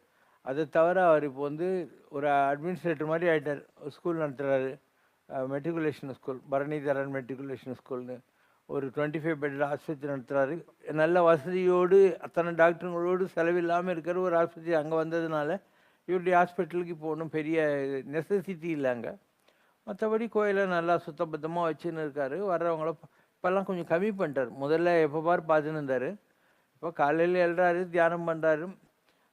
C: அதை தவிர அவர் இப்போ வந்து ஒரு அட்மினிஸ்ட்ரேட்டர் மாதிரி ஆகிட்டார். ஸ்கூல் நடத்துகிறாரு, மெட்ரிகுலேஷன் ஸ்கூல், பரணிதரன் மெட்ரிகுலேஷன் ஸ்கூல்னு ஒரு 25 பெட் ஆஸ்பத்திரி நடத்துகிறாரு. நல்ல வசதியோடு அத்தனை டாக்டருங்களோடு செலவில்லாமல் இருக்கிற ஒரு ஆஸ்பத்திரி அங்கே வந்ததுனால இவருடைய ஹாஸ்பிட்டலுக்கு இப்போ ஒன்றும் பெரிய நெசசிட்டி இல்லை அங்கே. மற்றபடி கோயிலை நல்லா சுத்தபத்தமாக வச்சுன்னு இருக்காரு. வர்றவங்கள இப்போல்லாம் கொஞ்சம் கம்மி பண்ணிட்டார். முதல்ல எப்போ பாரு பார்த்துன்னு இருந்தார். இப்போ காலையில் எழுறாரு, தியானம் பண்ணுறாரு.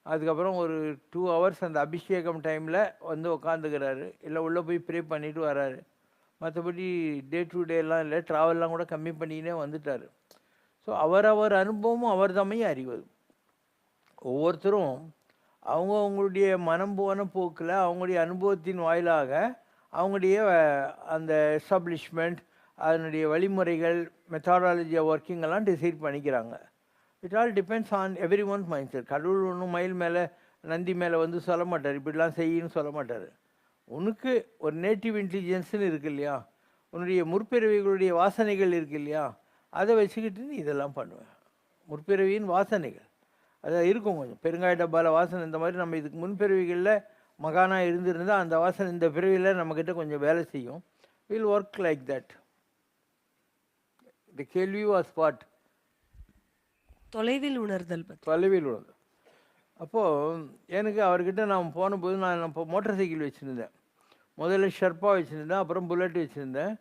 C: அதுக்கப்புறம் ஒரு 2 ஹவர்ஸ் அந்த அபிஷேகம் டைமில் வந்து உக்காந்துக்கிறாரு, இல்லை உள்ளே போய் ப்ரே பண்ணிவிட்டு வராரு. மற்றபடி டே டு டேலாம் இல்லை, ட்ராவல்லாம் கூட கம்மி பண்ணிக்கினே வந்துட்டார். ஸோ அவரவர் அனுபவமும் அவர் தம்மையே அறிவது. ஒவ்வொருத்தரும் அவங்களுடைய மனம் போன போக்கில் அவங்களுடைய அனுபவத்தின் வாயிலாக அவங்களுடைய அந்த எஸ்டாப்ளிஷ்மெண்ட், அதனுடைய வழிமுறைகள், மெத்தாடாலஜி ஒர்க்கிங் எல்லாம் டிசைட் பண்ணிக்கிறாங்க. It all depends on every once mind set. கடவுள் ஒன்றும் மயில் மேலே நந்தி மேலே வந்து சொல்ல மாட்டார், இப்படிலாம் செய்யணும்னு சொல்ல மாட்டார். உனக்கு ஒரு நேட்டிவ் இன்டெலிஜென்ஸ்னு இருக்கு இல்லையா, உன்னுடைய முற்பிறவிகளுடைய வாசனைகள் இருக்கு இல்லையா, அதை வச்சுக்கிட்டு நீ இதெல்லாம் பண்ணுவேன். முற்பிறவியின் வாசனைகள் அது இருக்கும். கொஞ்சம் பெருங்காய டப்பாவில் வாசனை இந்த மாதிரி நம்ம இதுக்கு முன்பிறவிகளில் மகானாக இருந்திருந்தால் அந்த வாசனை இந்த பிறவியில் நம்மக்கிட்ட கொஞ்சம் வேலை செய்யும். Will work like that. The கேள்வி வாஸ் வாட்?
B: தொலைவில் உணர்தல்.
C: தொலைவில் உணர்தல். அப்போது எனக்கு அவர்கிட்ட நான் போனபோது நான் இப்போ மோட்டார் சைக்கிள் வச்சுருந்தேன். முதல்ல ஷர்ப்பாக வச்சுருந்தேன், அப்புறம் புல்லட் வச்சுருந்தேன்.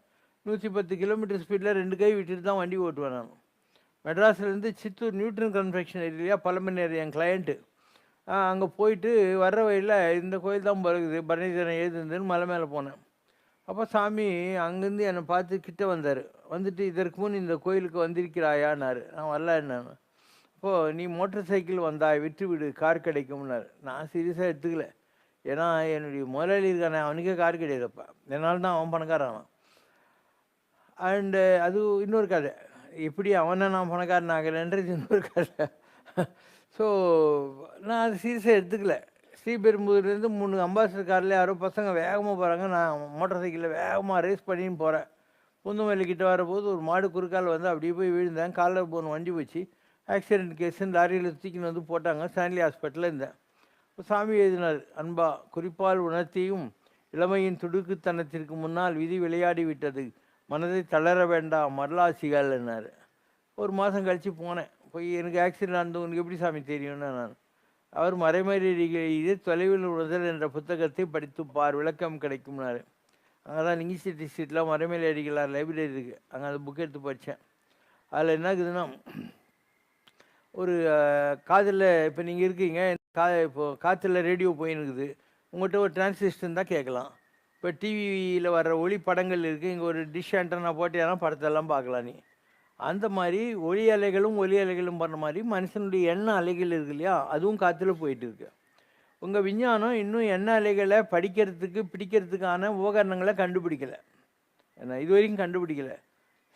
C: 110 கிலோமீட்டர் ஸ்பீடில் 2 கை விட்டுட்டு தான் வண்டி ஓட்டுவேன் நான். மெட்ராஸ்லேருந்து Chittoor Newton confection area Palamaneri என் கிளையண்ட்டு. அங்கே போயிட்டு வர்ற வழியில் இந்த கோயில் தான் பிறகுது, பரணிதரன் எழுதுன்னு மலை மேலே போனேன். அப்போ சாமி அங்கேருந்து என்னை பார்த்து கிட்ட வந்தார். வந்துட்டு இதற்கு முன் இந்த கோயிலுக்கு வந்திருக்கிறாயான்னாரு. நான் வரல நான். அப்போது நீ மோட்டர் சைக்கிள் வந்தாய், விட்டு விடு, கார் கிடைக்கும்னாரு. நான் சீரியஸாக எடுத்துக்கல. ஏன்னா என்னுடைய முதலாளி இருக்கானே அவனுக்கே கார் கிடையாதுப்பா, என்னால் தான் அவன் பணக்காரன். அண்டு அது இன்னொரு கதை, எப்படி அவனை நான் பணக்காரன் ஆகலைன்றது இன்னொரு கதை. ஸோ நான் அது சீரியஸாக எடுத்துக்கல. ஸ்ரீபெரும்புதூர்லேருந்து 3 அம்பாசிடர் காரில் யாரோ பசங்க வேகமாக போகிறாங்க, நான் மோட்டார் சைக்கிளில் வேகமாக ரேஸ் பண்ணின்னு போகிறேன். புந்தமல்லிக்கிட்ட வரபோது ஒரு மாடு குறுக்கால் வந்து அப்படியே போய் விழுந்தேன். காலில் போன வண்டி வச்சு ஆக்சிடென்ட் கேஸுன்னு லாரியில் தூக்கின்னு வந்து போட்டாங்க. ஸ்டான்லி ஹாஸ்பிட்டலில் இருந்தேன். சாமி எழுதினார், அன்பா குறிப்பால் உணர்த்தியும் இளமையின் துடுக்குத்தனத்திற்கு முன்னால் விதி விளையாடி விட்டது, மனதை தளர வேண்டாம், மரலாசிகள்னார். ஒரு மாதம் கழித்து போனேன். போய் எனக்கு ஆக்சிடென்ட் ஆனது உனக்கு எப்படி சாமி தெரியும்னா நான். அவர் மறைமறைகள் இது தொலைவில் உணர்தல் என்ற புத்தகத்தை படித்து பார், விளக்கம் கிடைக்கும்னாரு. அங்கே தான் லிங்கிசிட்டி ஸ்ட்ரீட்டில் மறைமலை அடிகளார் லைப்ரரி இருக்குது, அங்கே அந்த புக் எடுத்து படித்தேன். அதில் என்ன இருக்குதுன்னா, ஒரு காதில் இப்போ நீங்கள் இருக்கீங்க, இப்போது காற்றுல ரேடியோ போயின்னு இருக்குது, உங்கள்கிட்ட ஒரு டிரான்சிஸ்டர் தான் கேட்கலாம். இப்போ டிவியில் வர்ற ஒளி படங்கள் இருக்குது, இங்கே ஒரு டிஷ் ஆண்டனா போட்டியானா படத்தெல்லாம் பார்க்கலாம். நீ அந்த மாதிரி ஒளி அலைகளும் ஒலி அலைகளும் பண்ண மாதிரி மனுஷனுடைய எண்ண அலைகள் இருக்கு இல்லையா, அதுவும் காற்றுல போயிட்டு இருக்கு. உங்கள் விஞ்ஞானம் இன்னும் எண்ண அலைகளை படிக்கிறதுக்கு பிடிக்கிறதுக்கான உபகரணங்களை கண்டுபிடிக்கலை, ஏன்னா இது வரைக்கும் கண்டுபிடிக்கலை.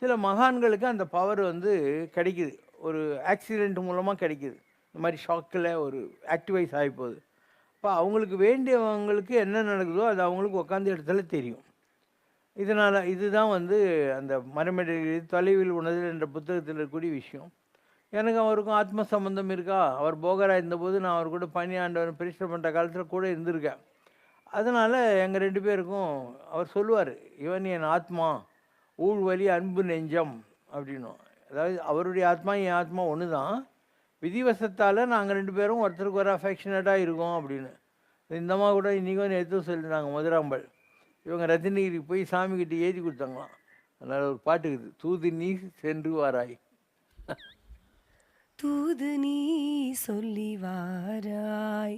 C: சில மகான்களுக்கு அந்த பவர் வந்து கிடைக்குது, ஒரு ஆக்சிடெண்ட் மூலமாக கிடைக்குது. இந்த மாதிரி ஷாக்கில் ஒரு ஆக்டிவைஸ் ஆகி போகுது. இப்போ அவங்களுக்கு வேண்டியவங்களுக்கு என்ன நடக்குதோ அது அவங்களுக்கு உட்காந்து இடத்துல தெரியும். இதனால் இதுதான் வந்து அந்த மரமேடை தொலைவில் உணர்தல் என்ற புத்தகத்தில் இருக்கக்கூடிய விஷயம். எனக்கு அவருக்கும் ஆத்ம சம்பந்தம் இருக்கா. அவர் போகராக இருந்தபோது நான் அவர் கூட பணியாண்டவர் பிரச்சனை பண்ணுற காலத்தில் கூட இருந்திருக்கேன். அதனால் எங்கள் 2 பேருக்கும் அவர் சொல்லுவார், இவன் என் ஆத்மா, ஊழ்வலி அன்பு நெஞ்சம் அப்படின்னும். அதாவது அவருடைய ஆத்மா என் ஆத்மா ஒன்று தான், விதிவசத்தால் நாங்கள் 2 பேரும் ஒருத்தருக்கு ஒரு அஃபெக்ஷனேட்டாக இருக்கோம் அப்படின்னு. இந்த அம்மா கூட இன்றைக்கும் எடுத்து சொல்லியிருந்தாங்க. மதுராம்பல் இவங்க ரத்தினகிரிக்கு போய் சாமிக்கிட்ட எழுதி கொடுத்தாங்களாம். அதனால் ஒரு பாட்டு இருக்குது, தூது நீ சென்று வாராய்.
B: தூது நீ சொல்லி வாராய்,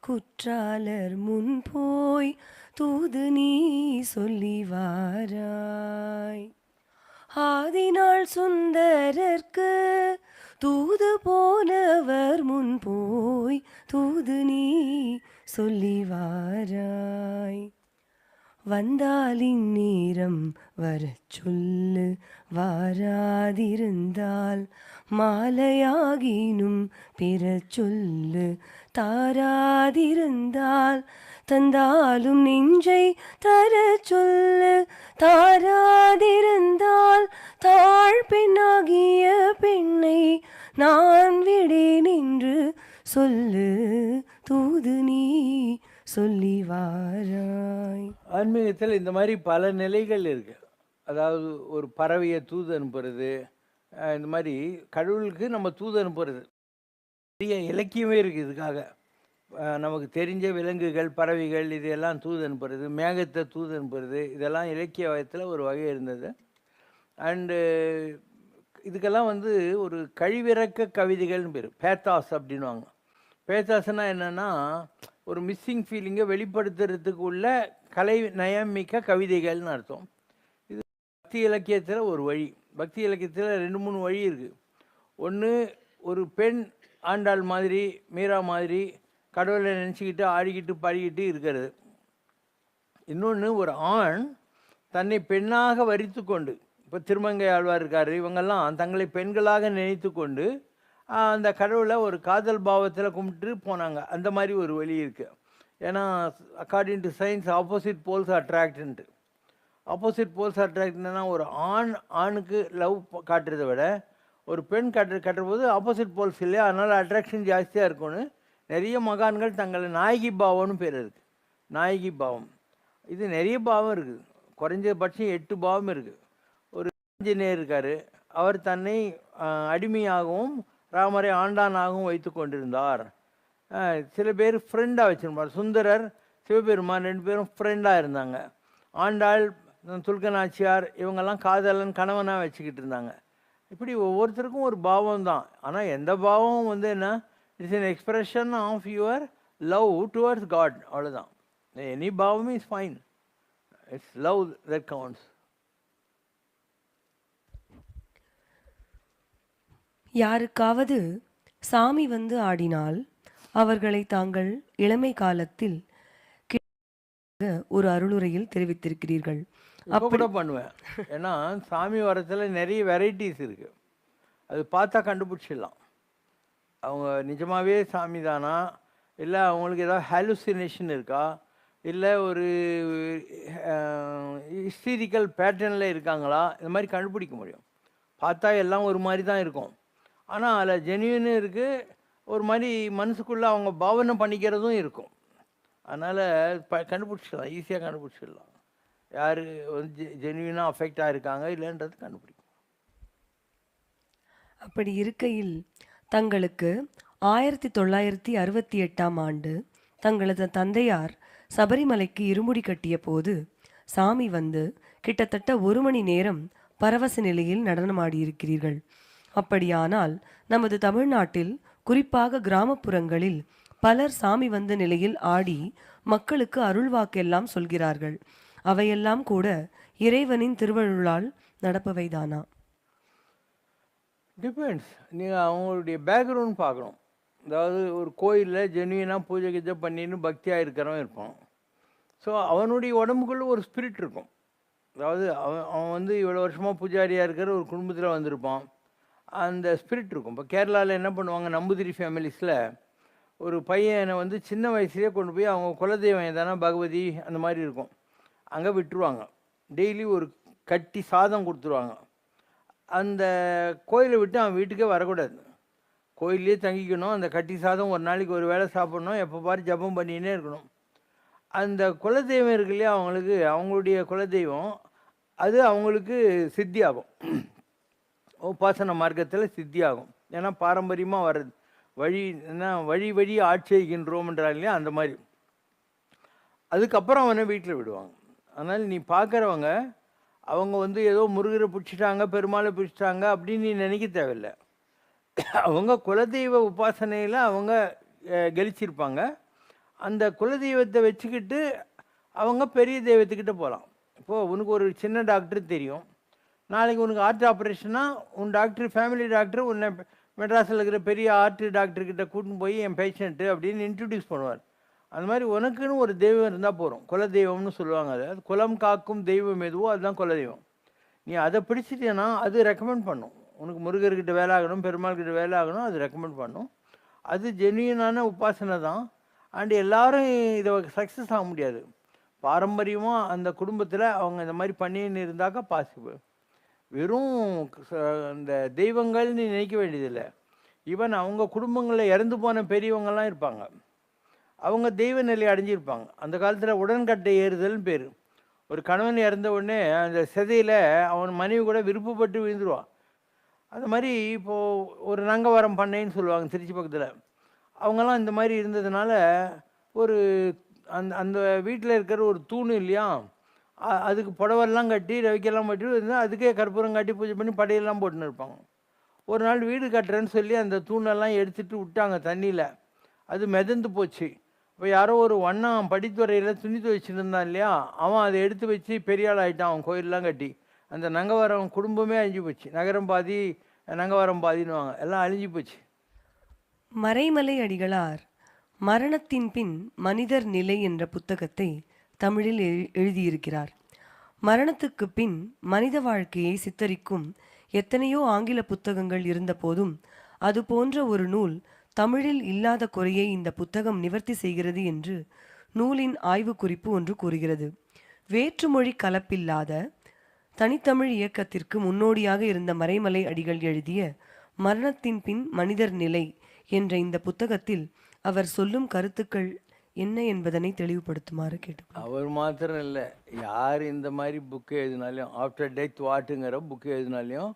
B: குற்றாலர் முன் போய் தூது நீ சொல்லி வாராய். ஆதிநாள் சுந்தரர்க்கு தூது போனவர் முன் போய் தூது நீ சொல்லி வாராய். வந்தால் இந்நேரம் வரச் சொல்லு, வாராதிருந்தால் மாலையாகினும் பிறச் சொல்லு, தாராதிருந்தால் தந்தாலும் நெஞ்சை தரச் சொல்லு, தாராதிருந்தால் தாழ் பெண்ணாகிய பெண்ணை நான் விடேன் என்று சொல்லு, தூது நீ சொல்லி வாராய்.
C: ஆன்மீகத்தில் இந்த மாதிரி பல நிலைகள் இருக்கு. அதாவது ஒரு பறவையை தூது அனுப்புறது, இந்த மாதிரி கடவுளுக்கு நம்ம தூது அனுப்புறது. பெரிய இலக்கியமே இருக்குது இதுக்காக. நமக்கு தெரிஞ்ச விலங்குகள், பறவைகள் இதெல்லாம் தூது அனுப்புறது, மேகத்தை தூது அனுப்புறது, இதெல்லாம் இலக்கிய வயத்தில் ஒரு வகை இருந்தது. அண்டு இதுக்கெல்லாம் வந்து ஒரு கழிவிறக்க கவிதைகள்னு பேர், பேத்தாஸ் அப்படின்வாங்க. பேத்தாஸ்னா என்னென்னா ஒரு மிஸ்ஸிங் ஃபீலிங்கை வெளிப்படுத்துறதுக்கு உள்ள கலை நயமிக்க கவிதைகள்னு அர்த்தம். இது பக்தி இலக்கியத்தில் ஒரு வழி. பக்தி இலக்கியத்தில் 2-3 வழி இருக்குது. ஒன்று, ஒரு பெண் ஆண்டாள் மாதிரி, மீரா மாதிரி கடவுளை நினச்சிக்கிட்டு ஆடிக்கிட்டு பாடிக்கிட்டு இருக்கிறது. இன்னொன்று, ஒரு ஆண் தன்னை பெண்ணாக வரித்து கொண்டு, இப்போ திருமங்கை ஆழ்வார் இருக்கார், இவங்கெல்லாம் தங்களை பெண்களாக நினைத்து கொண்டு அந்த கடவுளை ஒரு காதல் பாவத்தில் கும்பிட்டு போனாங்க. அந்த மாதிரி ஒரு வழி இருக்குது. ஏன்னா according to science opposite poles அட்ராக்ட்ன்ட்டு. ஆப்போசிட் போல்ஸ் அட்ராக்ட்னா ஒரு ஆணுக்கு லவ் காட்டுறதை விட ஒரு பெண் கட்டுற போது ஆப்போசிட் போல்ஸ் இல்லையா, அதனால் அட்ராக்ஷன் ஜாஸ்தியாக இருக்கும்னு நிறைய மகான்கள் தங்களை நாயகி பாவம்னு பேர் இருக்குது. நாயகி பாவம் இது நிறைய பாவம் இருக்குது. குறைஞ்சபட்சம் 8 பாவம் இருக்குது. ஒரு இன்ஜினியர் இருக்கார், அவர் தன்னை அடிமையாகவும் ராமரை ஆண்டானாகவும் வைத்து கொண்டிருந்தார். சில பேர் ஃப்ரெண்டாக வச்சுருப்பார். சுந்தரர், சிவபெருமான் 2 பேரும் ஃப்ரெண்டாக இருந்தாங்க. ஆண்டாள், துல்கநாச்சியார் இவங்கெல்லாம் காதலன் கணவனாக வச்சுக்கிட்டு இருந்தாங்க. இப்படி ஒவ்வொருத்தருக்கும் ஒரு பாவம் தான். ஆனால் எந்த பாவமும் வந்து என்ன, it's an expression of your love towards God, அவ்வளோதான். எனி பாவம் is fine, it's love that counts.
B: யாருக்காவது சாமி வந்து ஆடினால் அவர்களை தாங்கள் இளமை காலத்தில் ஒரு அருளுரையில் தெரிவித்திருக்கிறீர்கள்.
C: இப்போ கூட பண்ணுவேன். ஏன்னா சாமி வரத்தில் நிறைய வெரைட்டிஸ் இருக்குது. அது பார்த்தா கண்டுபிடிச்சிடலாம் அவங்க நிஜமாகவே சாமி தானா, இல்லை அவங்களுக்கு ஏதாவது ஹாலுசினேஷன் இருக்கா, இல்லை ஒரு ஹிஸ்டீரிக்கல் பேட்டர்னில் இருக்காங்களா, இந்த மாதிரி கண்டுபிடிக்க முடியும். பார்த்தா எல்லாம் ஒரு மாதிரி தான் இருக்கும். ஆனால் அதில் ஜென்யூனும் இருக்குது, ஒரு மாதிரி மனசுக்குள்ளே அவங்க பாவனை பண்ணிக்கிறதும் இருக்கும். அதனால் கண்டுபிடிச்சிடலாம், ஈஸியாக கண்டுபிடிச்சிடலாம் யார் வந்து ஜென்யூனாக அஃபெக்ட் ஆகிருக்காங்க இல்லைன்றது கண்டுபிடிக்கும்.
B: அப்படி இருக்கையில் தங்களுக்கு 1968ஆம் ஆண்டு தங்களது தந்தையார் சபரிமலைக்கு இருமுடி கட்டிய போது சாமி வந்து கிட்டத்தட்ட 1 மணி நேரம் பரவச நிலையில் நடனமாடியிருக்கிறீர்கள். அப்படியானால் நமது தமிழ்நாட்டில் குறிப்பாக கிராமப்புறங்களில் பலர் சாமி வந்த நிலையில் ஆடி மக்களுக்கு அருள்வாக்கெல்லாம் சொல்கிறார்கள். அவையெல்லாம் கூட இறைவனின் திருவருளால் நடப்பவைதானா?
C: டிபெண்ட்ஸ். நீங்கள் அவங்களுடைய பேக்ரவுண்ட் பார்க்கணும். அதாவது ஒரு கோயிலில் ஜென்யூனாக பூஜை கீஜை பண்ணின்னு பக்தியாக இருக்கிறவன் இருப்பான். ஸோ அவனுடைய உடம்புக்குள்ளே ஒரு ஸ்பிரிட் இருக்கும். அதாவது அவன் வந்து இவ்வளோ வருஷமாக பூஜாரியாக இருக்கிற ஒரு குடும்பத்தில் வந்திருப்பான். அந்த ஸ்பிரிட் இருக்கும். இப்போ கேரளாவில் என்ன பண்ணுவாங்க, நம்பூதிரி ஃபேமிலிஸில் ஒரு பையனை வந்து சின்ன வயசுலேயே கொண்டு போய் அவங்க குலதெய்வம் எதானா பகவதி அந்த மாதிரி இருக்கும், அங்கே விட்டுருவாங்க. டெய்லி ஒரு கட்டி சாதம் கொடுத்துருவாங்க. அந்த கோயிலை விட்டு அவன் வீட்டுக்கே வரக்கூடாது, கோயிலே தங்கிக்கணும். அந்த கட்டி சாதம் ஒரு நாளைக்கு ஒரு வேளை சாப்பிட்ணும், எப்போ பாரு ஜபம் பண்ணினே இருக்கணும். அந்த குலதெய்வம் இருக்கு இல்லையா, அவங்களுக்கு அவங்களுடைய குலதெய்வம் அது அவங்களுக்கு சித்தி ஆகும், உபாசன மார்க்கத்தில் சித்தி ஆகும். ஏன்னா பாரம்பரியமாக வர்றது வழி என்ன, வழி வழி ஆட்சிக்கின்றோம்ன்றாங்க இல்லையா, அந்த மாதிரி. அதுக்கப்புறம் அவனை வீட்டில் விடுவாங்க. அதனால் நீ பார்க்குறவங்க அவங்க வந்து ஏதோ முருகரை பிடிச்சிட்டாங்க, பெருமாளை பிடிச்சிட்டாங்க அப்படின்னு நீ நினைக்க தேவையில்லை. அவங்க குலதெய்வ உபாசனையில் அவங்க கெலிச்சிருப்பாங்க. அந்த குலதெய்வத்தை வச்சுக்கிட்டு அவங்க பெரிய தெய்வத்துக்கிட்ட போகலாம். இப்போது உனக்கு ஒரு சின்ன டாக்டர் தெரியும், நாளைக்கு உனக்கு ஹார்ட் ஆப்ரேஷன்னா உன் டாக்டர், ஃபேமிலி டாக்டர் உன்னை மெட்ராஸில் இருக்கிற பெரிய ஹார்ட் டாக்டர்கிட்ட கூட்டின்னு போய் என் பேஷண்ட்டு அப்படின்னு இன்ட்ரடியூஸ் பண்ணுவார். அந்த மாதிரி உனக்குன்னு ஒரு தெய்வம் இருந்தால் போகிறோம். குலதெய்வம்னு சொல்லுவாங்க. அது குலம் காக்கும் தெய்வம் எதுவோ அதுதான் குலதெய்வம். நீ அதை பிடிச்சிட்டேன்னா அது ரெக்கமெண்ட் பண்ணும். உனக்கு முருகர்கிட்ட வேலை ஆகணும், பெருமாள்கிட்ட வேலை ஆகணும், அது ரெக்கமெண்ட் பண்ணும். அது ஜென்யூனான உபாசனை தான். அண்ட் எல்லாரும் இதை சக்ஸஸ் ஆக முடியாது. பாரம்பரியமாக அந்த குடும்பத்தில் அவங்க இந்த மாதிரி பண்ணின்னு இருந்தாக்கா பாசிபிள். வெறும் இந்த தெய்வங்கள்னு நினைக்க வேண்டியதில்லை. ஈவன் அவங்க குடும்பங்களில் இறந்து போன பெரியவங்கள்லாம் இருப்பாங்க, அவங்க தெய்வ நிலை அடைஞ்சிருப்பாங்க. அந்த காலத்தில் உடன்கட்டை ஏறுதல்னு பேர். ஒரு கணவன் இறந்த உடனே அந்த சிதையில் அவன் மனைவி கூட விருப்பப்பட்டு விழுந்துருவான். அந்த மாதிரி இப்போது ஒரு நங்கவரம் பண்ணைன்னு சொல்லுவாங்க திருச்சி பக்கத்தில். அவங்கெல்லாம் இந்த மாதிரி இருந்ததுனால ஒரு அந்த அந்த வீட்டில் இருக்கிற ஒரு தூண் இல்லையா, அதுக்கு புடவெல்லாம் கட்டி ரவிக்கெல்லாம் கட்டி இருந்தால் அதுக்கே கற்பூரம் காட்டி பூஜை பண்ணி படையெல்லாம் போட்டுன்னு இருப்பாங்க. ஒரு நாள் வீடு கட்டுறேன்னு சொல்லி அந்த தூணெல்லாம் எடுத்துகிட்டு விட்டாங்க தண்ணியில். அது மிதந்து போச்சு. இப்போ யாரோ ஒரு வண்ணம் படித்துறையில் துணி துவைச்சிட்டு இருந்தான் இல்லையா, அவன் அதை எடுத்து வச்சு பெரிய ஆள் ஆகிட்டான். அவன் கோயிலெலாம் கட்டி அந்த நங்கவரம் குடும்பமே அழிஞ்சு போச்சு. நகரம் பாதி நங்கவரம் பாதின்னுவாங்க, எல்லாம் அழிஞ்சு போச்சு.
B: மறைமலை அடிகளார் மரணத்தின் பின் மனிதர் நிலை என்ற புத்தகத்தை தமிழில் எழுதியிருக்கிறார். மரணத்துக்கு பின் மனித வாழ்க்கையை சித்தரிக்கும் எத்தனையோ ஆங்கில புத்தகங்கள் இருந்த போதும் அது போன்ற ஒரு நூல் தமிழில் இல்லாத குறையை இந்த புத்தகம் நிவர்த்தி செய்கிறது என்று நூலின் ஆய்வு குறிப்பு ஒன்று கூறுகிறது. வேற்றுமொழி கலப்பில்லாத தனித்தமிழ் இயக்கத்திற்கு முன்னோடியாக இருந்த மறைமலை அடிகள் எழுதிய மரணத்தின் பின் மனிதர் நிலை என்ற இந்த புத்தகத்தில் அவர் சொல்லும் கருத்துக்கள் என்ன என்பதனை தெளிவுபடுத்துமாறு கேட்டு.
C: அவர் மாத்திரம் இல்லை, யார் இந்த மாதிரி புக்கு எழுதினாலையும், ஆஃப்டர் டெத் வாட்டுங்கிற புக்கு எழுதினாலையும்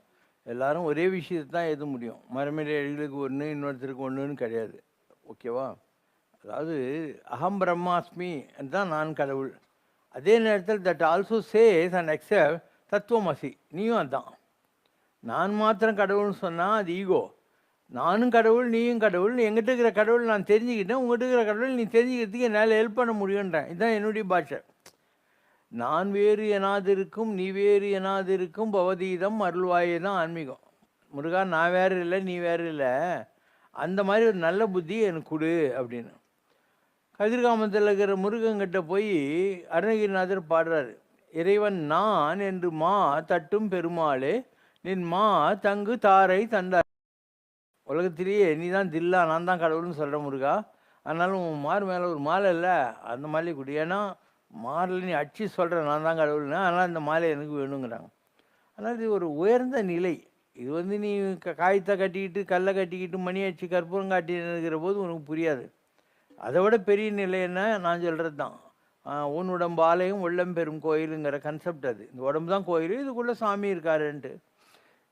C: எல்லாரும் ஒரே விஷயத்தை தான் எழுத முடியும். மறைமலை அடிகளுக்கு ஒன்று, இன்னொருத்தருக்கு ஒன்றுன்னு கிடையாது. ஓகேவா? அதாவது அகம் பிரம்மாஸ்மி தான் நான் கடவுள். அதே நேரத்தில் that also chase and accept தத்துவமசி, நீயும் அதுதான். நான் மாத்திரம் கடவுள்னு சொன்னால் அது ஈகோ. நானும் கடவுள் நீயும் கடவுள், எங்கிட்ட இருக்கிற கடவுள் நான் தெரிஞ்சுக்கிட்டேன், உங்கள்கிட்ட இருக்கிற கடவுள் நீ தெரிஞ்சுக்கிறதுக்கு என்னால் ஹெல்ப் பண்ண முடியுன்றேன். இதுதான் என்னுடைய பாஷை. நான் வேறு எனாது இருக்கும், நீ வேறு எனாது இருக்கும், பவதீதம் அருள்வாயே தான் ஆன்மீகம். முருகா நான் வேறு இல்லை நீ வேறு இல்லை, அந்த மாதிரி ஒரு நல்ல புத்தி எனக்கு கொடு அப்படின்னு. கதிர்காமத்தில் இருக்கிற முருகங்கிட்ட போய் அருணகிரிநாதர் பாடுறாரு, இறைவன் நான் என்று மா தட்டும் பெருமாளே நின் மா தங்கு தாரை தந்தார். உலகத்திலேயே நீ தான் தில்லா, நான் தான் கடவுள்னு சொல்கிற முருகா, அதனாலும் உன் மாறு மேலே ஒரு மாலை இல்லை, அந்த மாலையை கொடு. ஏன்னா மாரில் நீ அடிச்சு சொல்கிற நான் தான் கடவுள்னு, அதனால் அந்த மாலை எனக்கு வேணுங்கிறாங்க. அதனால் இது ஒரு உயர்ந்த நிலை. இது நீ காயத்தை கட்டிக்கிட்டு கல்லை கட்டிக்கிட்டு மணி அடிச்சு கற்பூரம் காட்டின்னு இருக்கிற போது உனக்கு புரியாது. அதை விட பெரிய நிலை என்ன நான் சொல்கிறது தான். உன் உடம்பு ஆலயம் உள்ளம் பெரும் கோயிலுங்கிற கன்செப்ட். அது இந்த உடம்பு தான் கோயில், இதுக்குள்ளே சாமி இருக்காருன்ட்டு.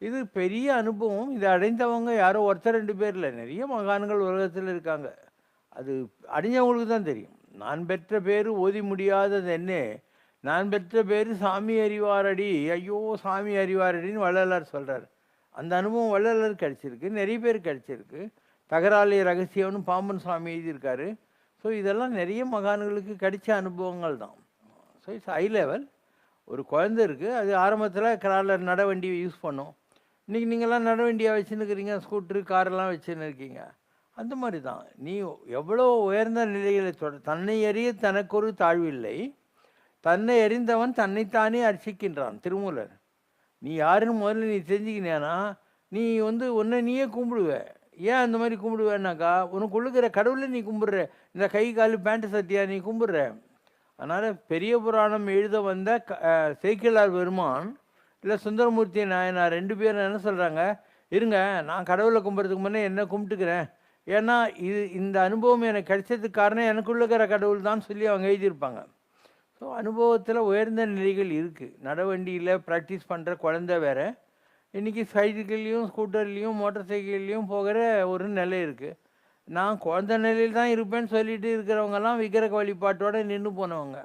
C: இது பெரிய அனுபவம். இதை அடைந்தவங்க யாரோ ஒருத்தர் 2 பேர் இல்லை, நிறைய மகான்கள் உலகத்தில் இருக்காங்க. அது அடைஞ்சவங்களுக்கு தான் தெரியும். நான் பெற்ற பேர் ஓதி முடியாதது என்ன, நான் பெற்ற பேர் சாமி அறிவாரடி, ஐயோ சாமி அறிவாரடின்னு வள்ளலார் சொல்கிறார். அந்த அனுபவம் வள்ளலார் கிடச்சிருக்கு, நிறைய பேர் கிடச்சிருக்கு. தகராலய ரகசியம்னு பாம்பன் சுவாமி எழுதியிருக்காரு. ஸோ இதெல்லாம் நிறைய மகான்களுக்கு கிடைச்ச அனுபவங்கள் தான். So it's high level. ஒரு குழந்தை இருக்குது, அது ஆரம்பத்தில் கிராலர் நடவண்டியை யூஸ் பண்ணோம். இன்றைக்கி நீங்கள்லாம் நடவண்டியாக வச்சுன்னுக்கிறீங்க, ஸ்கூட்ரு காரெல்லாம் வச்சுன்னு இருக்கீங்க. அந்த மாதிரி தான் நீ எவ்வளோ உயர்ந்த நிலையில் தன்னை அறிய தனக்கொரு தாழ்வில்லை, தன்னை அறிந்தவன் தன்னைத்தானே அர்ச்சிக்கின்றான் திருமூலர். நீ யாருன்னு முதல்ல நீ தெரிஞ்சுக்கினேன்னா நீ உன்னை நீயே கும்பிடுவ. ஏன் அந்த மாதிரி கும்பிடுவேன்னாக்கா, உனக்கு உள்ளுக்கிற கடவுளை நீ கும்பிடுற, இந்த கை கால் பேண்ட்டு சட்டியா நீ கும்பிடுற. அதனால் பெரிய புராணம் எழுத வந்த சேக்கிழார் பெருமான் இல்லை சுந்தரமூர்த்தி நாயனார் 2 பேரும் என்ன சொல்கிறாங்க, இருங்க நான் கடவுளை கும்பிட்றதுக்கு முன்னே என்ன கும்பிட்டுக்கிறேன், ஏன்னா இந்த அனுபவம் எனக்கு கிடைச்சதுக்கு காரணம் எனக்குள்ளுக்கிற கடவுள் தான் சொல்லி அவங்க எழுதியிருப்பாங்க. ஸோ அனுபவத்தில் உயர்ந்த நிலைகள் இருக்குது. நடவண்டியில் ப்ராக்டிஸ் பண்ணுற குழந்தை வேறு, இன்றைக்கி சைக்கிள்லேயும் ஸ்கூட்டர்லேயும் மோட்டார் சைக்கிள்லேயும் போகிற ஒரு நிலை இருக்குது. நான் குழந்தை நிலையில் தான் இருப்பேன்னு சொல்லிட்டு இருக்கிறவங்கெல்லாம் விக்கிரக வழிபாட்டோடு நின்று போனவங்க.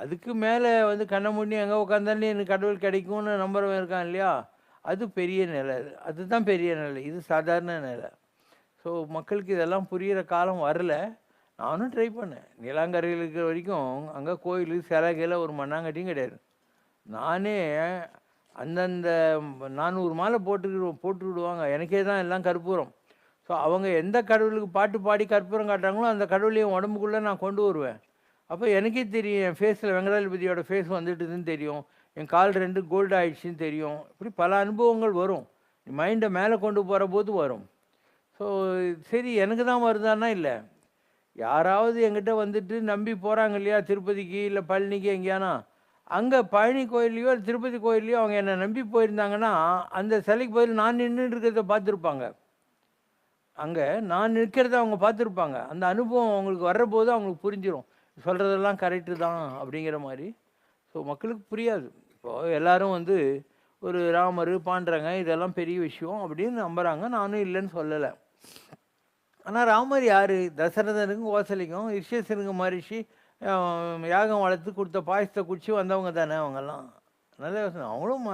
C: அதுக்கு மேலே கண்ணை மூடி எங்கே உட்காந்தாலும் எனக்கு கடவுள் கிடைக்கும்னு நம்புறவன் இருக்கான் இல்லையா, அது பெரிய நிலை. அதுதான் பெரிய நிலை, இது சாதாரண நிலை. ஸோ மக்களுக்கு இதெல்லாம் புரிகிற காலம் வரல. நானும் ட்ரை பண்ணேன். நீலாங்கரையில் இருக்கிற வரைக்கும் அங்கே கோயில் சிலைகையில் ஒரு மண்ணாங்கட்டியும் கிடையாது. நானே அந்தந்த 400 மாலை போட்டு விடுவாங்க, எனக்கே தான் எல்லாம் கற்பூரம். ஸோ அவங்க எந்த கடவுளுக்கு பாட்டு பாடி கற்பூரம் காட்டுறாங்களோ அந்த கடவுளையும் உடம்புக்குள்ளே நான் கொண்டு வருவேன். அப்போ எனக்கே தெரியும், என் ஃபேஸில் வெங்கடாஜலபதியோட ஃபேஸ் வந்துட்டுதுன்னு தெரியும், என் கால் 2 கோல்டு ஆகிடுச்சின்னு தெரியும். இப்படி பல அனுபவங்கள் வரும், மைண்டை மேலே கொண்டு போகிற போது வரும். ஸோ சரி எனக்கு தான் வருதான்னா இல்லை, யாராவது என்கிட்ட வந்துட்டு நம்பி போகிறாங்க இல்லையா, திருப்பதிக்கு இல்லை பழனிக்கு எங்கேயானா, அங்கே பழனி கோயில்லையோ திருப்பதி கோயில்லையோ அவங்க என்னை நம்பி போயிருந்தாங்கன்னா அந்த சிலைக்கு பதில் நான் நின்றுட்டு இருக்கிறத பார்த்துருப்பாங்க. அங்கே நான் நிற்கிறத அவங்க பார்த்துருப்பாங்க. அந்த அனுபவம் அவங்களுக்கு வர்றபோது அவங்களுக்கு புரிஞ்சிடும், சொல்கிறதெல்லாம் கரெக்டு தான் அப்படிங்கிற மாதிரி. ஸோ மக்களுக்கு புரியாது. இப்போது எல்லாரும் வந்து ஒரு ராமர் பாண்டுறங்க இதெல்லாம் பெரிய விஷயம் அப்படின்னு நம்புகிறாங்க. நானும் இல்லைன்னு சொல்லலை. ஆனால் ராமர் யார்? தசரதனுக்கும் கோசலைக்கும் ரிஷேசனுக்கு மகரிஷி யாகம் வளர்த்து கொடுத்த பாயசத்தை குடிச்சு வந்தவங்க தானே அவங்கெல்லாம். நல்ல யோசனை. அவங்களும்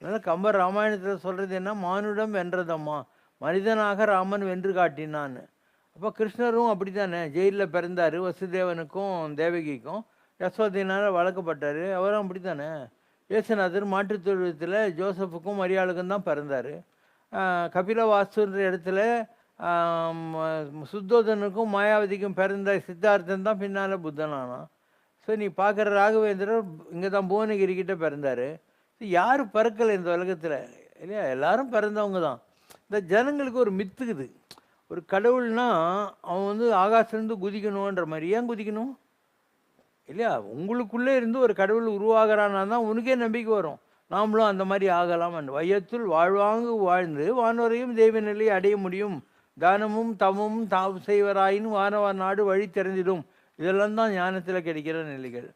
C: நல்ல கம்பர் ராமாயணத்தில் சொல்கிறது என்ன, மானுடம் வென்றதம்மா, மனிதனாக ராமன் வென்று காட்டினான்னு. அப்போ கிருஷ்ணரும் அப்படி தானே, ஜெயிலில் பிறந்தார், வசுதேவனுக்கும் தேவகிக்கும் யசோதையினால் வளர்க்கப்பட்டார். அவரும் அப்படி தானே. இயேசுநாதர் மாற்றுத் தொழுவத்தில் ஜோசப்புக்கும் மரியாளுக்கும் தான் பிறந்தார். கபிலவாஸ்துன்ற இடத்துல சுத்தோதனுக்கும் மாயாவதிக்கும் பிறந்த சித்தார்த்தன் தான் பின்னால் புத்தனானான். ஸோ நீ பார்க்குற ராகவேந்திரர் இங்கே தான் புவனகிரிக்கிட்ட பிறந்தார். யார் பிறக்கலை இந்த உலகத்தில் இல்லையா, எல்லாரும் பிறந்தவங்க தான். இந்த ஜனங்களுக்கு ஒரு மித்துக்குது, ஒரு கடவுள்னா அவன் வந்து ஆகாசிலேருந்து குதிக்கணுன்ற மாதிரி. ஏன் குதிக்கணும் இல்லையா? உங்களுக்குள்ளே இருந்து ஒரு கடவுள் உருவாகிறான்னா தான் உனக்கே நம்பிக்கை வரும், நாமளும் அந்த மாதிரி ஆகலாம். வையத்துள் வாழ்வாங்கு வாழ்ந்து வானோரையும் தெய்வ நிலையை அடைய முடியும், தானமும் தமமும் தாவு செய்வராயின்னு வானவார் நாடு வழி திறந்திடும். இதெல்லாம் தான் ஞானத்தில் கிடைக்கிற நிலைகள்.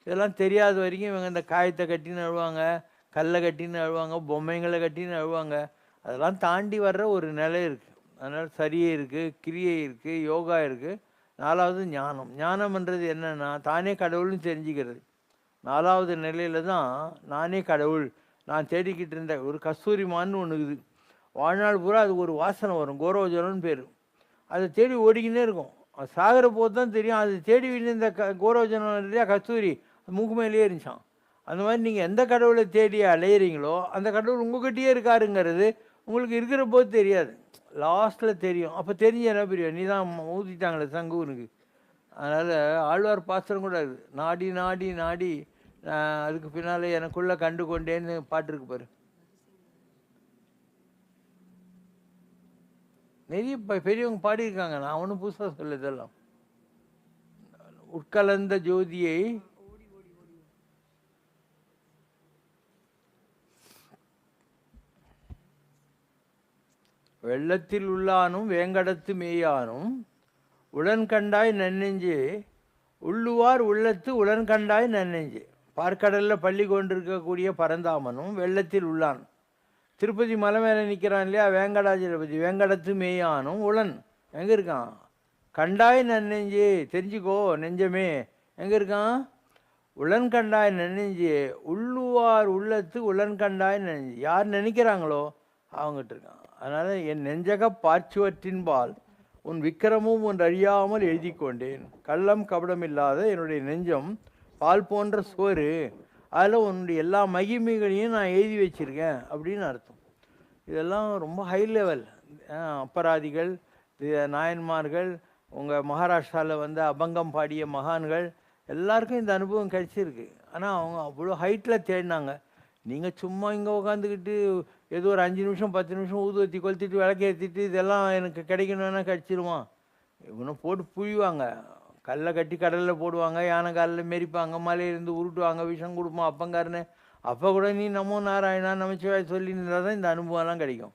C: இதெல்லாம் தெரியாத வரைக்கும் இவங்க இந்த காயத்தை கட்டின்னு அழுவாங்க, கல்லை கட்டின்னு அழுவாங்க, பொம்மைங்களை கட்டின்னு அழுவாங்க. அதெல்லாம் தாண்டி வர்ற ஒரு நிலை இருக்குது. அதனால் சரியை இருக்குது, கிரியை இருக்குது, யோகா இருக்குது. 4வது ஞானம். ஞானம்ன்றது என்னென்னா தானே கடவுள்னு தெரிஞ்சுக்கிறது. 4வது நிலையில் தான் நானே கடவுள். நான் தேடிக்கிட்டு இருந்த ஒரு கஸ்தூரிமான்னு ஒன்று இருக்குது. வாழ்நாள் பூரா அது ஒரு வாசனை வரும், கோரோஜனம்னு பேர். அதை தேடி ஓடிக்கினே இருக்கும். அது சாகிற போது தான் தெரியும் அது தேடி இந்த கோரோஜனம் இல்லையா, கஸ்தூரி மூக்கு மேலேயே இருந்துச்சான். அந்த மாதிரி நீங்கள் எந்த கடவுளை தேடி அலையிறீங்களோ அந்த கடவுள் உங்கள்கிட்டயே இருக்காருங்கிறது உங்களுக்கு இருக்கிற போது தெரியாது, லாஸ்ட்டில் தெரியும். அப்போ தெரிஞ்ச என்ன புரியும், நீ தான் ஊற்றிட்டாங்களே சங்கூனுக்கு. அதனால் ஆழ்வார் பாத்திரம் கூட இருக்குது, நாடி நாடி நாடி அதுக்கு பின்னால் எனக்குள்ளே கண்டு கொண்டேன்னு பாட்டு இருக்கு பாரு. நிறைய பெரியவங்க பாடியிருக்காங்க, நான் ஒன்றும் புதுசாக சொல்ல. இதெல்லாம் உட்கலந்த ஜோதியை வெள்ளத்தில் உள்ளானும் வேங்கடத்து மேயானும் உடன்கண்டாய் நன்னெஞ்சு உள்ளுவார் உள்ளத்து உடன்கண்டாய் நன்னெஞ்சு. பார்க்கடலில் பள்ளி கொண்டிருக்கக்கூடிய பரந்தாமனும் வெள்ளத்தில் உள்ளான். திருப்பதி மலை மேலே நிற்கிறான் இல்லையா வேங்கடாஜலபதி, வேங்கடத்து மேயானும் உளன் எங்கே இருக்கான், கண்டாய் நன்னெஞ்சு தெரிஞ்சுக்கோ நெஞ்சமே எங்கே இருக்கான், உளன் கண்டாய் நன்னெஞ்சு உள்ளுவார் உள்ளத்து உளன் கண்டாய் நெஞ்சு. யார் நினைக்கிறாங்களோ அவங்ககிட்ட இருக்கான். அதனால் என் நெஞ்சக பார்ச்சுவற்றின்பால் உன் விக்கிரமும் ஒன்று அறியாமல் எழுதி கொண்டேன். கள்ளம் கபடம் இல்லாத என்னுடைய நெஞ்சம் பால் போன்ற சோறு, அதில் உன்னுடைய எல்லா மகிமைகளையும் நான் எழுதி வச்சுருக்கேன் அப்படின்னு அர்த்தம். இதெல்லாம் ரொம்ப ஹை லெவல். அப்பராதிகள், நாயன்மார்கள், உங்கள் மகாராஷ்டிராவில் வந்து அபங்கம் பாடிய மகான்கள் எல்லாருக்கும் இந்த அனுபவம் கிடைச்சிருக்கு. ஆனால் அவங்க அவ்வளோ ஹைட்டில் தேடினாங்க. நீங்கள் சும்மா இங்கே உட்காந்துக்கிட்டு ஏதோ ஒரு 5 நிமிஷம் 10 நிமிஷம் ஊதுவத்தி கொளுத்திட்டு விளக்கேற்றிட்டு இதெல்லாம் எனக்கு கிடைக்கணும்னா கிடச்சிருவான். இவனை போட்டு புழிவாங்க, கல்லை கட்டி கடலில் போடுவாங்க, யானை காலில் மெரிப்பாங்க, மலையிலேருந்து உருட்டுவாங்க, விஷம் கொடுப்பான் அப்பங்காரனு. அப்போ கூட நீ நமோ நாராயணா நமச்சிவாய் சொல்லி இருந்தால் தான் இந்த அனுபவம்லாம் கிடைக்கும்.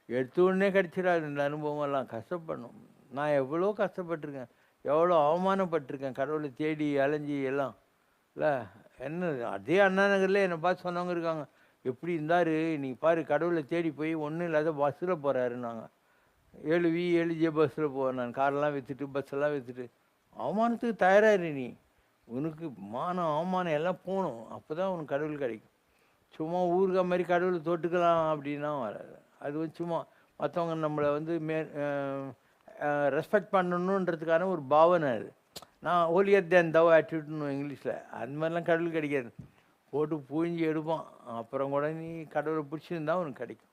C: எடுத்த உடனே கிடச்சிடாது இந்த அனுபவமெல்லாம். கஷ்டப்படணும். நான் எவ்வளோ கஷ்டப்பட்டிருக்கேன், எவ்வளோ அவமானப்பட்டிருக்கேன் கடவுளை தேடி அலைஞ்சி எல்லாம் இல்லை. என்ன அதே அண்ணா நகரில் என்னை பார்த்து சொன்னவங்க இருக்காங்க, எப்படி இருந்தார் நீ பாரு, கடவுளை தேடி போய் ஒன்றும் இல்லாத பஸ்ஸில் போகிறாருன்னாங்க. 7V 7J பஸ்ஸில் போவேன் நான், காரெல்லாம் விற்றுட்டு பஸ்ஸெல்லாம் விற்றுட்டு. அவமானத்துக்கு தயாராகிரு நீ, உனக்கு மானம் அவமானம் எல்லாம் போகணும், அப்போ தான் உனக்கு கடவுள் கிடைக்கும். சும்மா ஊருக்க மாதிரி கடவுளை தொட்டுக்கலாம் அப்படின்னா வராது. அது வந்து சும்மா மற்றவங்க நம்மளை வந்து ரெஸ்பெக்ட் பண்ணணுன்றதுக்கான ஒரு பாவனை. அது நான் ஹோலியர் தேன் தவ ஆட்டிடியூட்னு இங்கிலீஷில், அந்த மாதிரிலாம் கடவுள் கிடைக்காது. போட்டு பூஞ்சி எடுப்பான், அப்புறம் கூட நீ கடவுளை பிடிச்சிருந்தா உனக்கு கிடைக்கும்.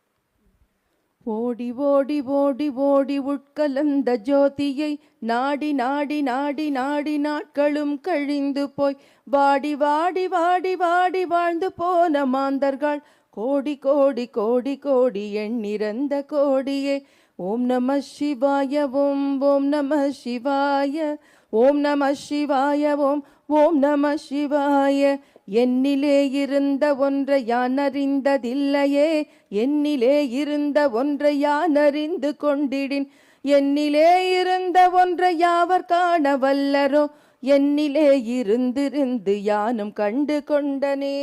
D: ஓடி ஓடி ஓடி ஓடி உட்கலந்த ஜோதியை நாடி நாடி நாடி நாடி நாட்களும் கழிந்து போய் வாடி வாடி வாடி வாடி வாழ்ந்து போன மாந்தர்கள் கோடி கோடி கோடி கோடி எண்ணிறந்த கோடியே ஓம் நம சிவாய ஓம் ஓம் நம சிவாய ஓம் நம சிவாய ஓம் ஓம் நம சிவாய. என்னிலே இருந்த ஒன்றை யான் அறிந்ததில்லையே, என்னிலே இருந்த ஒன்றை யான் அறிந்து கொண்டிடின், என்னிலே இருந்த ஒன்றை யாவர் காண வல்லரோ, என்னிலே இருந்திருந்து யானும் கண்டு கொண்டனே.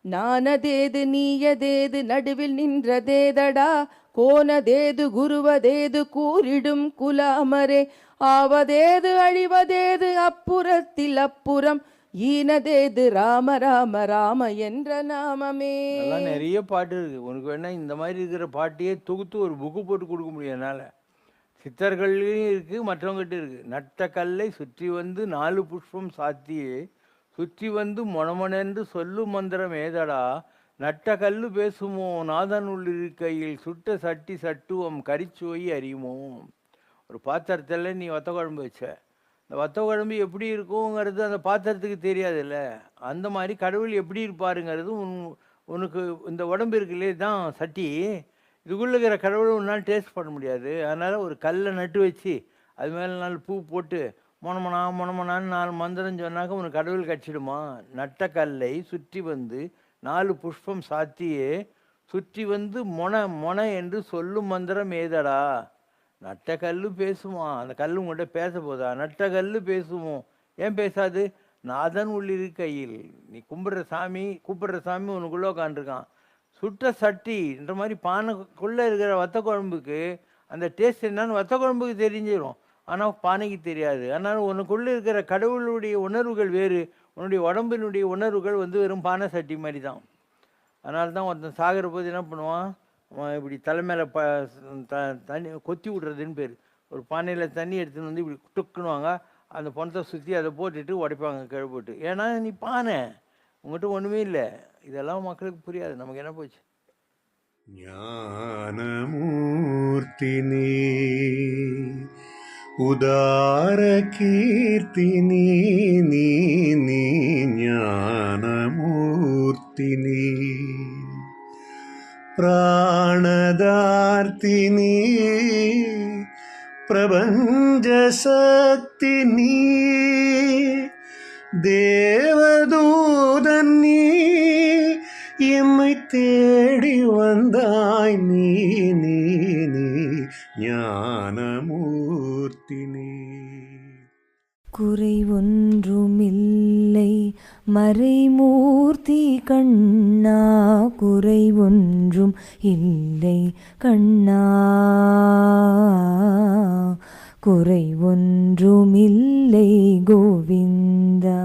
D: நானதேது நீயதேது நடுவில் நின்றதேதடா, கோனதேது குருவதேது கூறிடும் குலாமரே, ஆவதேது அழிவதேது அப்புறத்தில் அப்புறம், ஈனதேது ராம ராம ராம என்ற நாமமே.
C: அதெல்லாம் நிறைய பாட்டு இருக்குது. உனக்கு வேணா இந்த மாதிரி இருக்கிற பாட்டையே தொகுத்து ஒரு புக்கு போட்டு கொடுக்க முடியும் என்னால். சித்தர்கள்லையும் இருக்குது, மற்றவங்ககிட்ட இருக்குது. நட்ட கல்லை சுற்றி வந்து 4 புஷ்பம் சாத்தியே, சுற்றி வந்து மொனமொனென்று சொல்லு மந்திரம் ஏதடா, நட்ட கல்லு பேசுமோ நாதன் உள்ளிருக்கையில், சுட்ட சட்டி சட்டுவம் கரிச்சுவை அறியுமோ. ஒரு பாத்திரத்தில் நீ வத்த குழம்பு வச்ச, இந்த வத்த குழம்பு எப்படி இருக்குங்கிறது அந்த பாத்திரத்துக்கு தெரியாதுல்ல. அந்த மாதிரி கடவுள் எப்படி இருப்பாருங்கிறது உனக்கு இந்த உடம்பு இருக்குல்லே தான் சட்டி, இதுக்குள்ளே இருக்கிற கடவுளை உன்னால் டேஸ்ட் பண்ண முடியாது. அதனால் ஒரு கல்லை நட்டு வச்சு அது மேலே 4 பூ போட்டு மொனமொனா மொனமொனான்னு 4 மந்திரம் சொன்னாக்க உனக்கு கடவுள் கட்சிடுமா? நட்ட கல்லை சுற்றி வந்து 4 புஷ்பம் சாத்தியே, சுற்றி வந்து மொன மொன என்று சொல்லும் மந்திரம் ஏதடா. நட்ட கல்லு பேசுமா? அந்த கல்லு உங்கள்கிட்ட பேச போதா? நட்ட கல்லு பேசுமோ? ஏன் பேசாது? நாதன் உள்ளிருக்கையில், நீ கூப்பிடுற சாமி உனக்குள்ளே உட்காந்துருக்கான். சுட்ட சட்டின்ற மாதிரி பானைக்குள்ளே இருக்கிற வத்த குழம்புக்கு அந்த டேஸ்ட் என்னன்னு வத்த குழம்புக்கு தெரிஞ்சிடும், ஆனால் பானைக்கு தெரியாது. அதனால் உனக்குள்ளே இருக்கிற கடவுளுடைய உணர்வுகள் வேறு, உன்னுடைய உடம்பினுடைய உணர்வுகள் வந்து வெறும் பானை சட்டி மாதிரி தான். அதனால தான் ஒருத்தன் சாகிற போது என்ன பண்ணுவான், இப்படி தலைமையில தண்ணி கொத்தி விட்றதுன்னு பேர். ஒரு பானையில் தண்ணி எடுத்துன்னு வந்து இப்படி டுக்குனுவாங்க, அந்த பணத்தை சுற்றி அதை போட்டுட்டு உடைப்பாங்க கீழே போட்டு. ஏன்னா நீ பானை, உங்கள்கிட்ட ஒன்றுமே இல்லை. இதெல்லாம் மக்களுக்கு புரியாது, நமக்கு என்ன போச்சு.
E: ஞானமூர்த்தினி உதார கீர்த்தினி நீ நீ ஞானமூர்த்தினி பிராணதார்த்தினி பிரபஞ்ச சக்தினி தேவதூதன் நீ எம்மை தேடி வந்தாய் நீ நீ நீ ஞானமூர்த்தினி.
F: குறை ஒன்றுமில்லை மறைமூர்த்தி கண்ணா, குறை ஒன்றும் இல்லை கண்ணா, குறை ஒன்றுமில்லை கோவிந்தா.